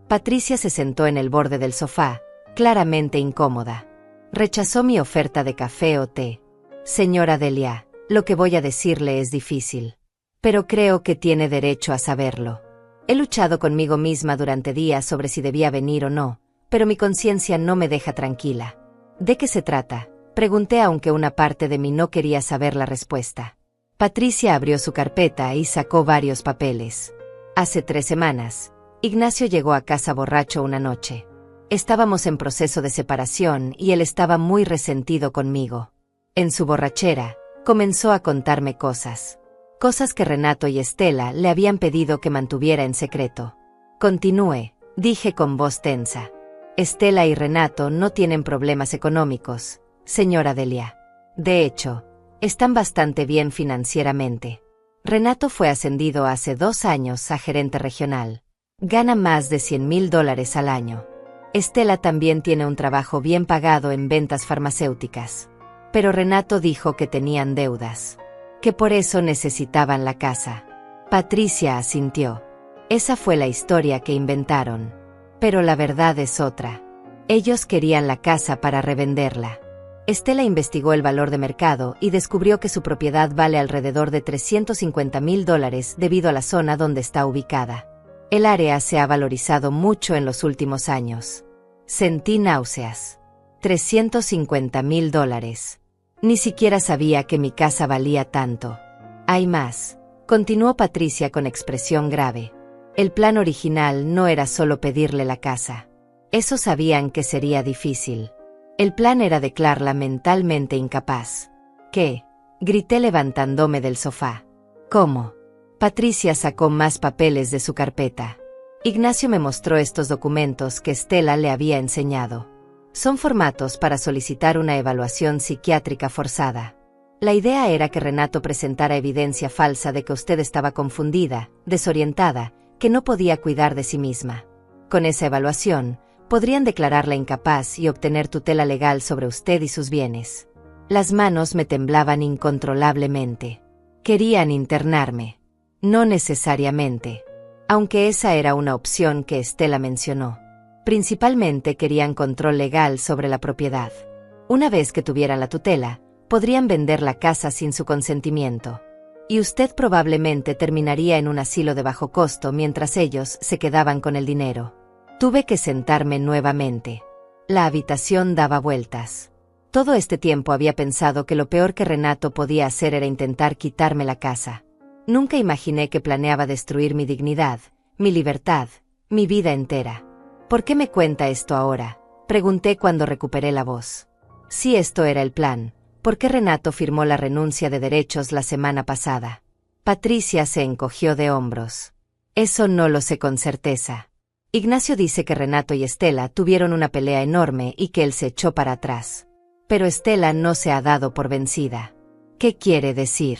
Patricia se sentó en el borde del sofá, claramente incómoda. Rechazó mi oferta de café o té. Señora Delia, lo que voy a decirle es difícil. Pero creo que tiene derecho a saberlo. He luchado conmigo misma durante días sobre si debía venir o no, pero mi conciencia no me deja tranquila. ¿De qué se trata?, pregunté aunque una parte de mí no quería saber la respuesta. Patricia abrió su carpeta y sacó varios papeles. Hace 3 semanas, Ignacio llegó a casa borracho una noche. Estábamos en proceso de separación y él estaba muy resentido conmigo. En su borrachera, comenzó a contarme cosas que Renato y Estela le habían pedido que mantuviera en secreto. Continúe, dije con voz tensa. Estela y Renato no tienen problemas económicos, señora Delia. De hecho, están bastante bien financieramente. Renato fue ascendido hace 2 años a gerente regional. Gana más de $100,000 al año. Estela también tiene un trabajo bien pagado en ventas farmacéuticas. Pero Renato dijo que tenían deudas, que por eso necesitaban la casa. Patricia asintió. Esa fue la historia que inventaron. Pero la verdad es otra. Ellos querían la casa para revenderla. Estela investigó el valor de mercado y descubrió que su propiedad vale alrededor de $350,000 debido a la zona donde está ubicada. El área se ha valorizado mucho en los últimos años. Sentí náuseas. $350,000. Ni siquiera sabía que mi casa valía tanto. Hay más, continuó Patricia con expresión grave. El plan original no era solo pedirle la casa. Eso sabían que sería difícil. El plan era declararla mentalmente incapaz. ¿Qué?, grité levantándome del sofá. ¿Cómo? Patricia sacó más papeles de su carpeta. Ignacio me mostró estos documentos que Estela le había enseñado. Son formatos para solicitar una evaluación psiquiátrica forzada. La idea era que Renato presentara evidencia falsa de que usted estaba confundida, desorientada, que no podía cuidar de sí misma. Con esa evaluación, podrían declararla incapaz y obtener tutela legal sobre usted y sus bienes. Las manos me temblaban incontrolablemente. Querían internarme. No necesariamente. Aunque esa era una opción que Estela mencionó. Principalmente querían control legal sobre la propiedad. Una vez que tuvieran la tutela, podrían vender la casa sin su consentimiento. Y usted probablemente terminaría en un asilo de bajo costo mientras ellos se quedaban con el dinero. Tuve que sentarme nuevamente. La habitación daba vueltas. Todo este tiempo había pensado que lo peor que Renato podía hacer era intentar quitarme la casa. Nunca imaginé que planeaba destruir mi dignidad, mi libertad, mi vida entera. ¿Por qué me cuenta esto ahora?, pregunté cuando recuperé la voz. Si esto era el plan, ¿por qué Renato firmó la renuncia de derechos la semana pasada? Patricia se encogió de hombros. Eso no lo sé con certeza. Ignacio dice que Renato y Estela tuvieron una pelea enorme y que él se echó para atrás. Pero Estela no se ha dado por vencida. ¿Qué quiere decir?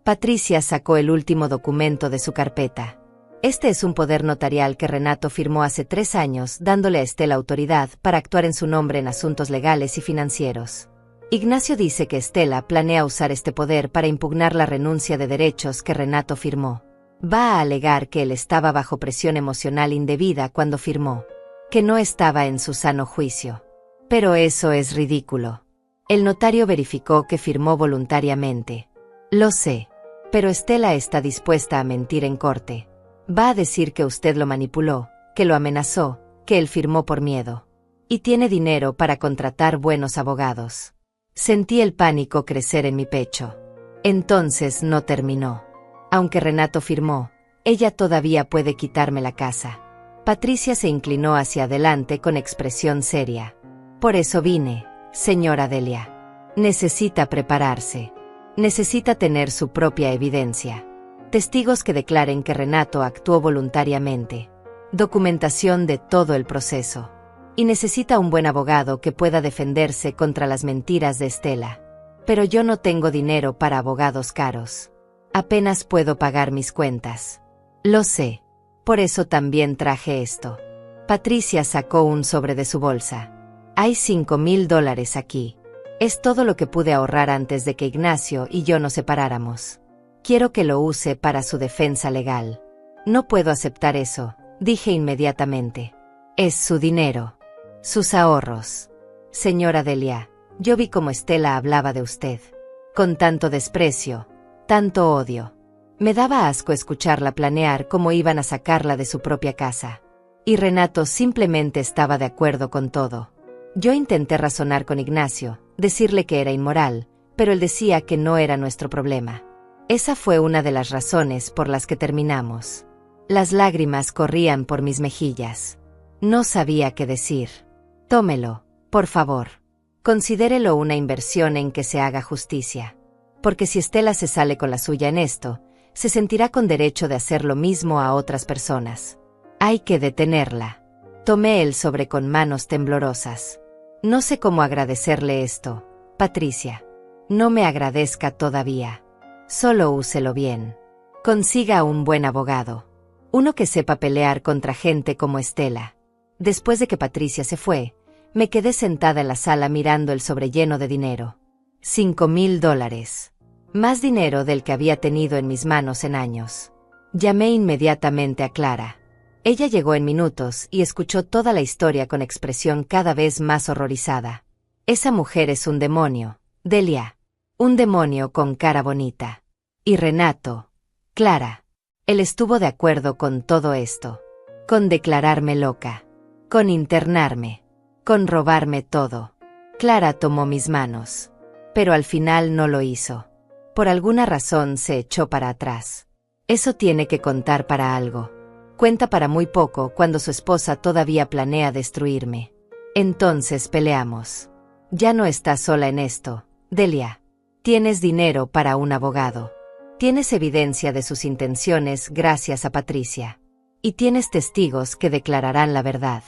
Patricia sacó el último documento de su carpeta. Este es un poder notarial que Renato firmó hace 3 años, dándole a Estela autoridad para actuar en su nombre en asuntos legales y financieros. Ignacio dice que Estela planea usar este poder para impugnar la renuncia de derechos que Renato firmó. Va a alegar que él estaba bajo presión emocional indebida cuando firmó, que no estaba en su sano juicio. Pero eso es ridículo. El notario verificó que firmó voluntariamente. Lo sé, pero Estela está dispuesta a mentir en corte. Va a decir que usted lo manipuló, que lo amenazó, que él firmó por miedo. Y tiene dinero para contratar buenos abogados. Sentí el pánico crecer en mi pecho. Entonces no terminó. Aunque Renato firmó, ella todavía puede quitarme la casa. Patricia se inclinó hacia adelante con expresión seria. Por eso vine, señora Delia. Necesita prepararse. Necesita tener su propia evidencia. Testigos que declaren que Renato actuó voluntariamente. Documentación de todo el proceso. Y necesita un buen abogado que pueda defenderse contra las mentiras de Estela. Pero yo no tengo dinero para abogados caros. Apenas puedo pagar mis cuentas. Lo sé. Por eso también traje esto. Patricia sacó un sobre de su bolsa. Hay $5,000 aquí. Es todo lo que pude ahorrar antes de que Ignacio y yo nos separáramos. Quiero que lo use para su defensa legal. No puedo aceptar eso, dije inmediatamente. Es su dinero. Sus ahorros. Señora Delia, yo vi cómo Estela hablaba de usted. Con tanto desprecio, tanto odio. Me daba asco escucharla planear cómo iban a sacarla de su propia casa. Y Renato simplemente estaba de acuerdo con todo. Yo intenté razonar con Ignacio, decirle que era inmoral, pero él decía que no era nuestro problema. Esa fue una de las razones por las que terminamos. Las lágrimas corrían por mis mejillas. No sabía qué decir. Tómelo, por favor. Considérelo una inversión en que se haga justicia. Porque si Estela se sale con la suya en esto, se sentirá con derecho de hacer lo mismo a otras personas. Hay que detenerla. Tomé el sobre con manos temblorosas. No sé cómo agradecerle esto, Patricia. No me agradezca todavía. Solo úselo bien. Consiga un buen abogado. Uno que sepa pelear contra gente como Estela. Después de que Patricia se fue, me quedé sentada en la sala mirando el sobre lleno de dinero. $5,000. Más dinero del que había tenido en mis manos en años. Llamé inmediatamente a Clara. Ella llegó en minutos y escuchó toda la historia con expresión cada vez más horrorizada. Esa mujer es un demonio, Delia. Un demonio con cara bonita. Y Renato, Clara. Él estuvo de acuerdo con todo esto. Con declararme loca. Con internarme. Con robarme todo. Clara tomó mis manos. Pero al final no lo hizo. Por alguna razón se echó para atrás. Eso tiene que contar para algo. Cuenta para muy poco cuando su esposa todavía planea destruirme. Entonces peleamos. Ya no estás sola en esto, Delia. Tienes dinero para un abogado. Tienes evidencia de sus intenciones gracias a Patricia. Y tienes testigos que declararán la verdad.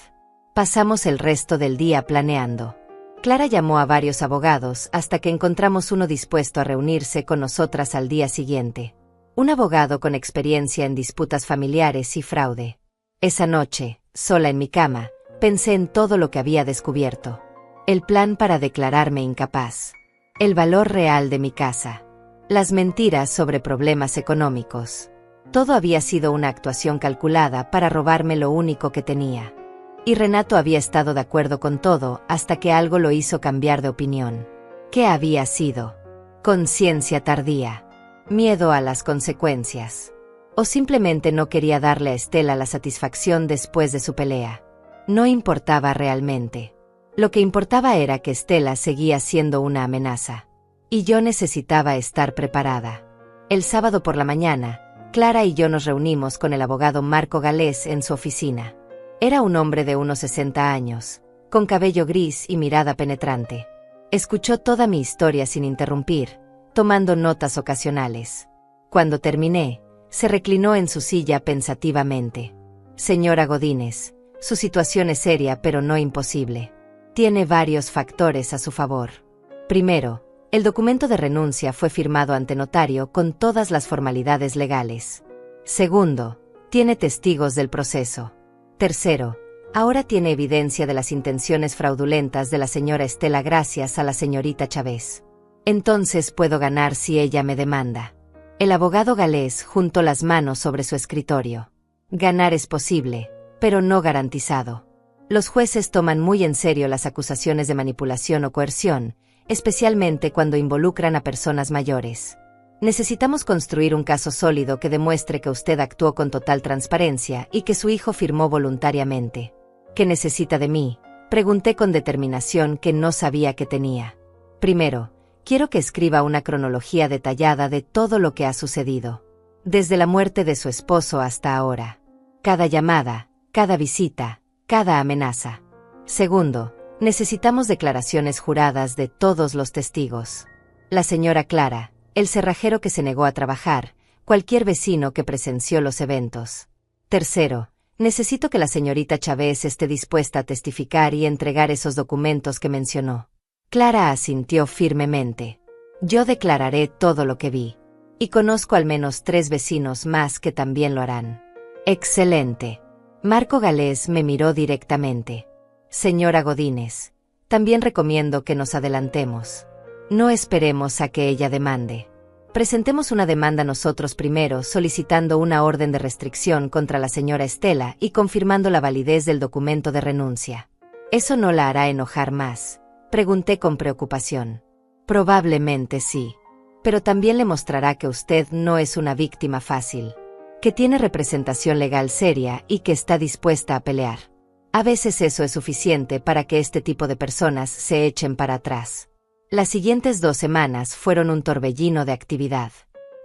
Pasamos el resto del día planeando. Clara llamó a varios abogados hasta que encontramos uno dispuesto a reunirse con nosotras al día siguiente. Un abogado con experiencia en disputas familiares y fraude. Esa noche, sola en mi cama, pensé en todo lo que había descubierto. El plan para declararme incapaz. El valor real de mi casa. Las mentiras sobre problemas económicos. Todo había sido una actuación calculada para robarme lo único que tenía. Y Renato había estado de acuerdo con todo hasta que algo lo hizo cambiar de opinión. ¿Qué había sido? Conciencia tardía. Miedo a las consecuencias. O simplemente no quería darle a Estela la satisfacción después de su pelea. No importaba realmente. Lo que importaba era que Estela seguía siendo una amenaza. Y yo necesitaba estar preparada. El sábado por la mañana, Clara y yo nos reunimos con el abogado Marco Galés en su oficina. Era un hombre de unos 60 años, con cabello gris y mirada penetrante. Escuchó toda mi historia sin interrumpir, tomando notas ocasionales. Cuando terminé, se reclinó en su silla pensativamente. Señora Godínez, su situación es seria pero no imposible. Tiene varios factores a su favor. Primero, el documento de renuncia fue firmado ante notario con todas las formalidades legales. Segundo, tiene testigos del proceso. Tercero, ahora tiene evidencia de las intenciones fraudulentas de la señora Estela gracias a la señorita Chávez. Entonces puedo ganar si ella me demanda. El abogado Galés juntó las manos sobre su escritorio. Ganar es posible, pero no garantizado. Los jueces toman muy en serio las acusaciones de manipulación o coerción, especialmente cuando involucran a personas mayores. Necesitamos construir un caso sólido que demuestre que usted actuó con total transparencia y que su hijo firmó voluntariamente. ¿Qué necesita de mí?, pregunté con determinación que no sabía que tenía. Primero, quiero que escriba una cronología detallada de todo lo que ha sucedido. Desde la muerte de su esposo hasta ahora. Cada llamada, cada visita, cada amenaza. Segundo, necesitamos declaraciones juradas de todos los testigos. La señora Clara, el cerrajero que se negó a trabajar, cualquier vecino que presenció los eventos. Tercero, necesito que la señorita Chávez esté dispuesta a testificar y entregar esos documentos que mencionó. Clara asintió firmemente. Yo declararé todo lo que vi. Y conozco al menos 3 vecinos más que también lo harán. Excelente. Marco Galés me miró directamente. Señora Godínez, también recomiendo que nos adelantemos. No esperemos a que ella demande. Presentemos una demanda nosotros primero solicitando una orden de restricción contra la señora Estela y confirmando la validez del documento de renuncia. ¿Eso no la hará enojar más?, pregunté con preocupación. Probablemente sí. Pero también le mostrará que usted no es una víctima fácil. Que tiene representación legal seria y que está dispuesta a pelear. A veces eso es suficiente para que este tipo de personas se echen para atrás. Las siguientes 2 semanas fueron un torbellino de actividad.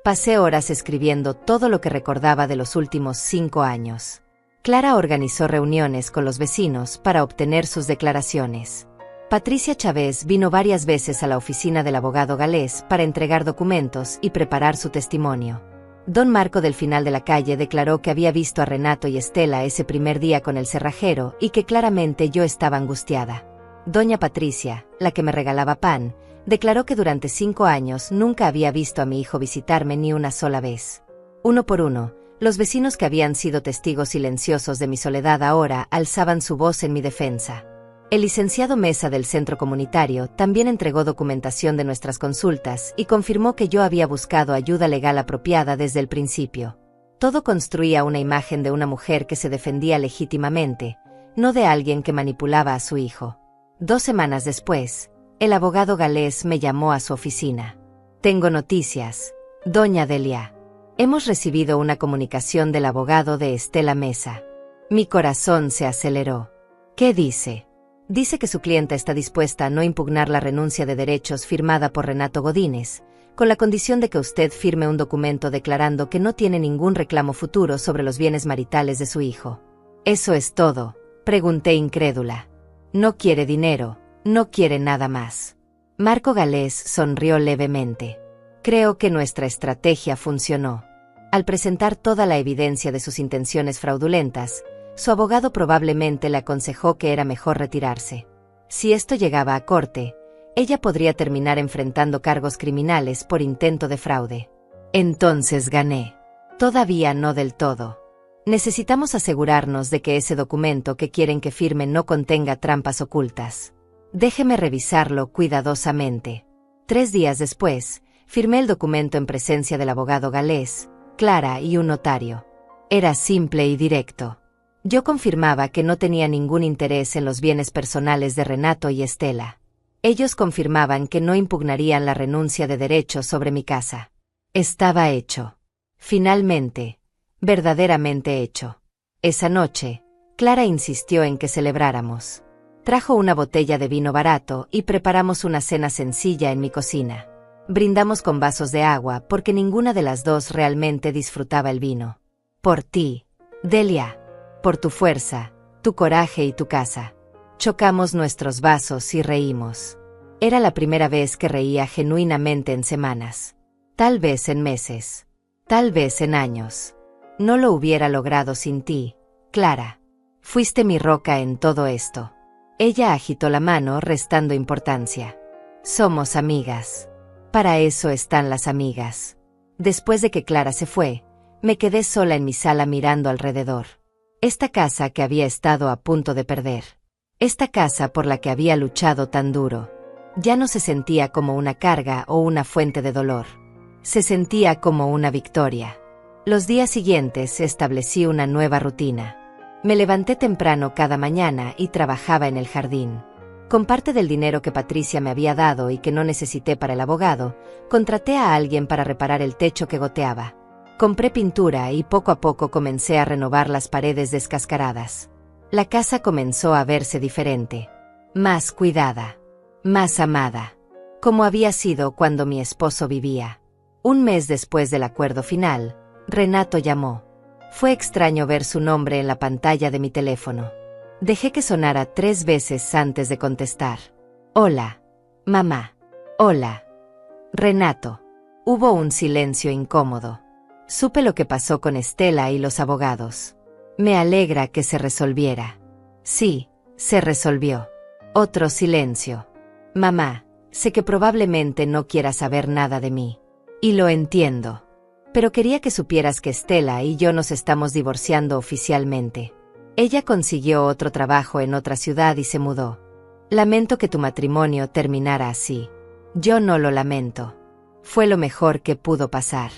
Pasé horas escribiendo todo lo que recordaba de los últimos 5 años. Clara organizó reuniones con los vecinos para obtener sus declaraciones. Patricia Chávez vino varias veces a la oficina del abogado Galés para entregar documentos y preparar su testimonio. Don Marco del final de la calle declaró que había visto a Renato y Estela ese primer día con el cerrajero y que claramente yo estaba angustiada. Doña Patricia, la que me regalaba pan, declaró que durante 5 años nunca había visto a mi hijo visitarme ni una sola vez. Uno por uno, los vecinos que habían sido testigos silenciosos de mi soledad ahora alzaban su voz en mi defensa. El licenciado Mesa del centro comunitario también entregó documentación de nuestras consultas y confirmó que yo había buscado ayuda legal apropiada desde el principio. Todo construía una imagen de una mujer que se defendía legítimamente, no de alguien que manipulaba a su hijo. 2 semanas después, el abogado Galés me llamó a su oficina. Tengo noticias, doña Delia. Hemos recibido una comunicación del abogado de Estela Mesa. Mi corazón se aceleró. ¿Qué dice? Dice que su clienta está dispuesta a no impugnar la renuncia de derechos firmada por Renato Godínez, con la condición de que usted firme un documento declarando que no tiene ningún reclamo futuro sobre los bienes maritales de su hijo. ¿Eso es todo?, pregunté incrédula. No quiere dinero, no quiere nada más. Marco Galés sonrió levemente. Creo que nuestra estrategia funcionó. Al presentar toda la evidencia de sus intenciones fraudulentas, su abogado probablemente le aconsejó que era mejor retirarse. Si esto llegaba a corte, ella podría terminar enfrentando cargos criminales por intento de fraude. Entonces gané. Todavía no del todo. Necesitamos asegurarnos de que ese documento que quieren que firme no contenga trampas ocultas. Déjeme revisarlo cuidadosamente. 3 días después, firmé el documento en presencia del abogado galés, Clara y un notario. Era simple y directo. Yo confirmaba que no tenía ningún interés en los bienes personales de Renato y Estela. Ellos confirmaban que no impugnarían la renuncia de derechos sobre mi casa. Estaba hecho. Finalmente, verdaderamente hecho. Esa noche, Clara insistió en que celebráramos. Trajo una botella de vino barato y preparamos una cena sencilla en mi cocina. Brindamos con vasos de agua porque ninguna de las dos realmente disfrutaba el vino. Por ti, Delia. Por tu fuerza, tu coraje y tu casa. Chocamos nuestros vasos y reímos. Era la primera vez que reía genuinamente en semanas. Tal vez en meses. Tal vez en años. No lo hubiera logrado sin ti, Clara. Fuiste mi roca en todo esto. Ella agitó la mano restando importancia. Somos amigas. Para eso están las amigas. Después de que Clara se fue, me quedé sola en mi sala mirando alrededor. Esta casa que había estado a punto de perder. Esta casa por la que había luchado tan duro. Ya no se sentía como una carga o una fuente de dolor. Se sentía como una victoria. Los días siguientes establecí una nueva rutina. Me levanté temprano cada mañana y trabajaba en el jardín. Con parte del dinero que Patricia me había dado y que no necesité para el abogado, contraté a alguien para reparar el techo que goteaba. Compré pintura y poco a poco comencé a renovar las paredes descascaradas. La casa comenzó a verse diferente. Más cuidada. Más amada. Como había sido cuando mi esposo vivía. Un mes después del acuerdo final, Renato llamó. Fue extraño ver su nombre en la pantalla de mi teléfono. Dejé que sonara 3 veces antes de contestar. Hola, mamá. Hola, Renato. Hubo un silencio incómodo. Supe lo que pasó con Estela y los abogados. Me alegra que se resolviera. Sí, se resolvió. Otro silencio. Mamá, sé que probablemente no quieras saber nada de mí. Y lo entiendo. Pero quería que supieras que Estela y yo nos estamos divorciando oficialmente. Ella consiguió otro trabajo en otra ciudad y se mudó. Lamento que tu matrimonio terminara así. Yo no lo lamento. Fue lo mejor que pudo pasar.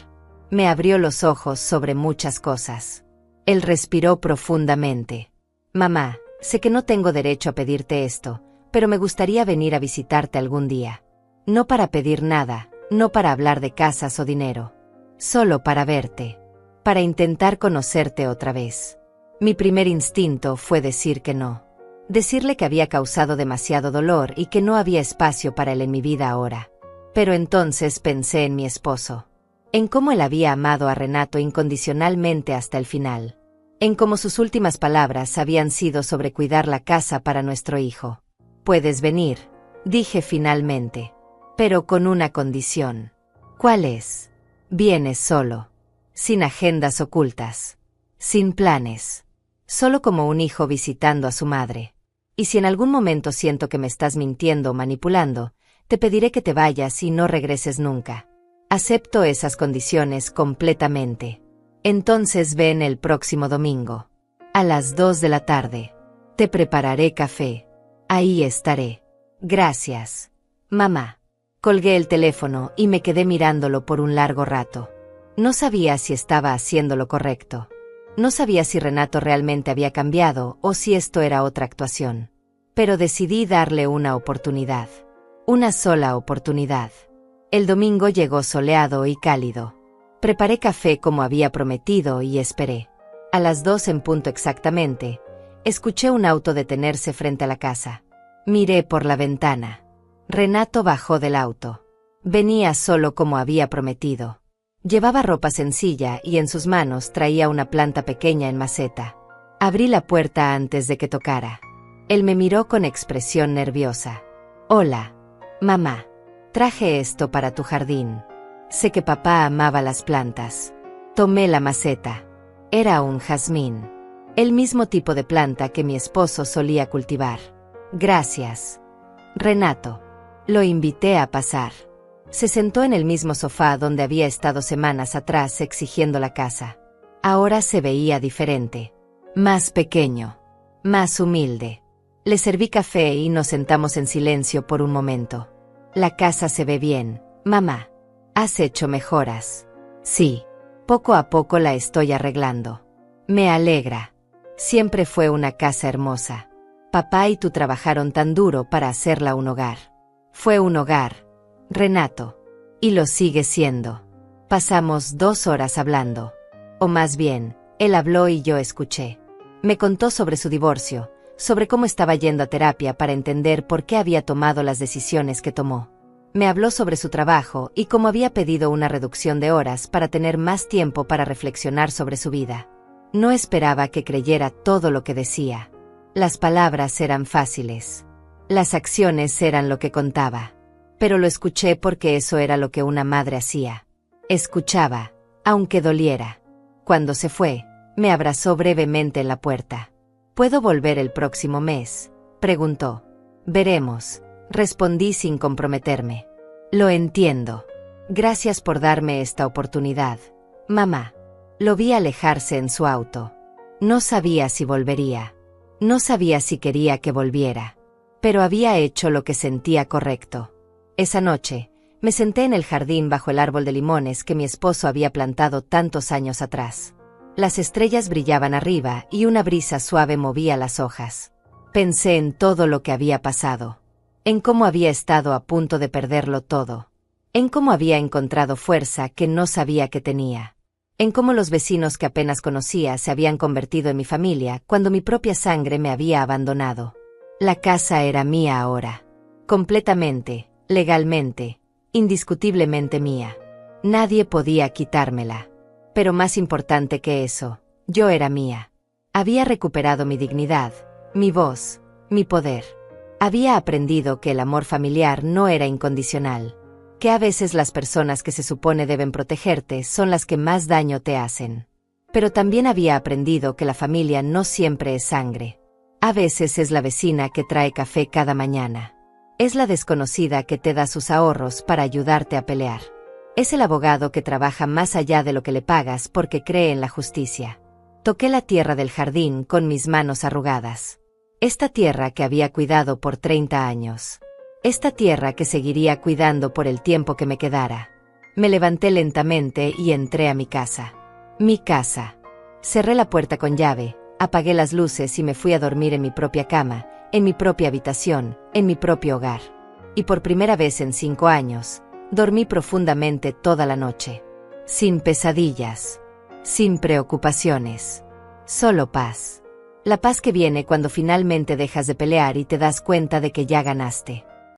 Me abrió los ojos sobre muchas cosas. Él respiró profundamente. Mamá, sé que no tengo derecho a pedirte esto, pero me gustaría venir a visitarte algún día. No para pedir nada, no para hablar de casas o dinero. Solo para verte. Para intentar conocerte otra vez. Mi primer instinto fue decir que no. Decirle que había causado demasiado dolor y que no había espacio para él en mi vida ahora. Pero entonces pensé en mi esposo. En cómo él había amado a Renato incondicionalmente hasta el final. En cómo sus últimas palabras habían sido sobre cuidar la casa para nuestro hijo. Puedes venir, dije finalmente. Pero con una condición. ¿Cuál es? Vienes solo. Sin agendas ocultas. Sin planes. Solo como un hijo visitando a su madre. Y si en algún momento siento que me estás mintiendo o manipulando, te pediré que te vayas y no regreses nunca. Acepto esas condiciones completamente. Entonces ven el próximo domingo. A las 2 de la tarde. Te prepararé café. Ahí estaré. Gracias. Mamá. Colgué el teléfono y me quedé mirándolo por un largo rato. No sabía si estaba haciendo lo correcto. No sabía si Renato realmente había cambiado o si esto era otra actuación. Pero decidí darle una oportunidad. Una sola oportunidad. El domingo llegó soleado y cálido. Preparé café como había prometido y esperé. A las 2 en punto exactamente, escuché un auto detenerse frente a la casa. Miré por la ventana. Renato bajó del auto. Venía solo como había prometido. Llevaba ropa sencilla y en sus manos traía una planta pequeña en maceta. Abrí la puerta antes de que tocara. Él me miró con expresión nerviosa. Hola, mamá. Traje esto para tu jardín. Sé que papá amaba las plantas. Tomé la maceta. Era un jazmín. El mismo tipo de planta que mi esposo solía cultivar. Gracias, Renato. Lo invité a pasar. Se sentó en el mismo sofá donde había estado semanas atrás exigiendo la casa. Ahora se veía diferente. Más pequeño. Más humilde. Le serví café y nos sentamos en silencio por un momento. La casa se ve bien, mamá. ¿Has hecho mejoras? Sí. Poco a poco la estoy arreglando. Me alegra. Siempre fue una casa hermosa. Papá y tú trabajaron tan duro para hacerla un hogar. Fue un hogar, Renato. Y lo sigue siendo. Pasamos 2 horas hablando. O más bien, él habló y yo escuché. Me contó sobre su divorcio, sobre cómo estaba yendo a terapia para entender por qué había tomado las decisiones que tomó. Me habló sobre su trabajo y cómo había pedido una reducción de horas para tener más tiempo para reflexionar sobre su vida. No esperaba que creyera todo lo que decía. Las palabras eran fáciles. Las acciones eran lo que contaba. Pero lo escuché porque eso era lo que una madre hacía. Escuchaba, aunque doliera. Cuando se fue, me abrazó brevemente en la puerta. ¿Puedo volver el próximo mes?, preguntó. Veremos, respondí sin comprometerme. Lo entiendo. Gracias por darme esta oportunidad, mamá. Lo vi alejarse en su auto. No sabía si volvería. No sabía si quería que volviera. Pero había hecho lo que sentía correcto. Esa noche, me senté en el jardín bajo el árbol de limones que mi esposo había plantado tantos años atrás. Las estrellas brillaban arriba y una brisa suave movía las hojas. Pensé en todo lo que había pasado. En cómo había estado a punto de perderlo todo. En cómo había encontrado fuerza que no sabía que tenía. En cómo los vecinos que apenas conocía se habían convertido en mi familia cuando mi propia sangre me había abandonado. La casa era mía ahora. Completamente, legalmente, indiscutiblemente mía. Nadie podía quitármela. Pero más importante que eso, yo era mía. Había recuperado mi dignidad, mi voz, mi poder. Había aprendido que el amor familiar no era incondicional, que a veces las personas que se supone deben protegerte son las que más daño te hacen. Pero también había aprendido que la familia no siempre es sangre. A veces es la vecina que trae café cada mañana. Es la desconocida que te da sus ahorros para ayudarte a pelear. Es el abogado que trabaja más allá de lo que le pagas porque cree en la justicia. Toqué la tierra del jardín con mis manos arrugadas. Esta tierra que había cuidado por 30 años. Esta tierra que seguiría cuidando por el tiempo que me quedara. Me levanté lentamente y entré a mi casa. Mi casa. Cerré la puerta con llave, apagué las luces y me fui a dormir en mi propia cama, en mi propia habitación, en mi propio hogar. Y por primera vez en 5 años, dormí profundamente toda la noche. Sin pesadillas. Sin preocupaciones. Solo paz. La paz que viene cuando finalmente dejas de pelear y te das cuenta de que ya ganaste.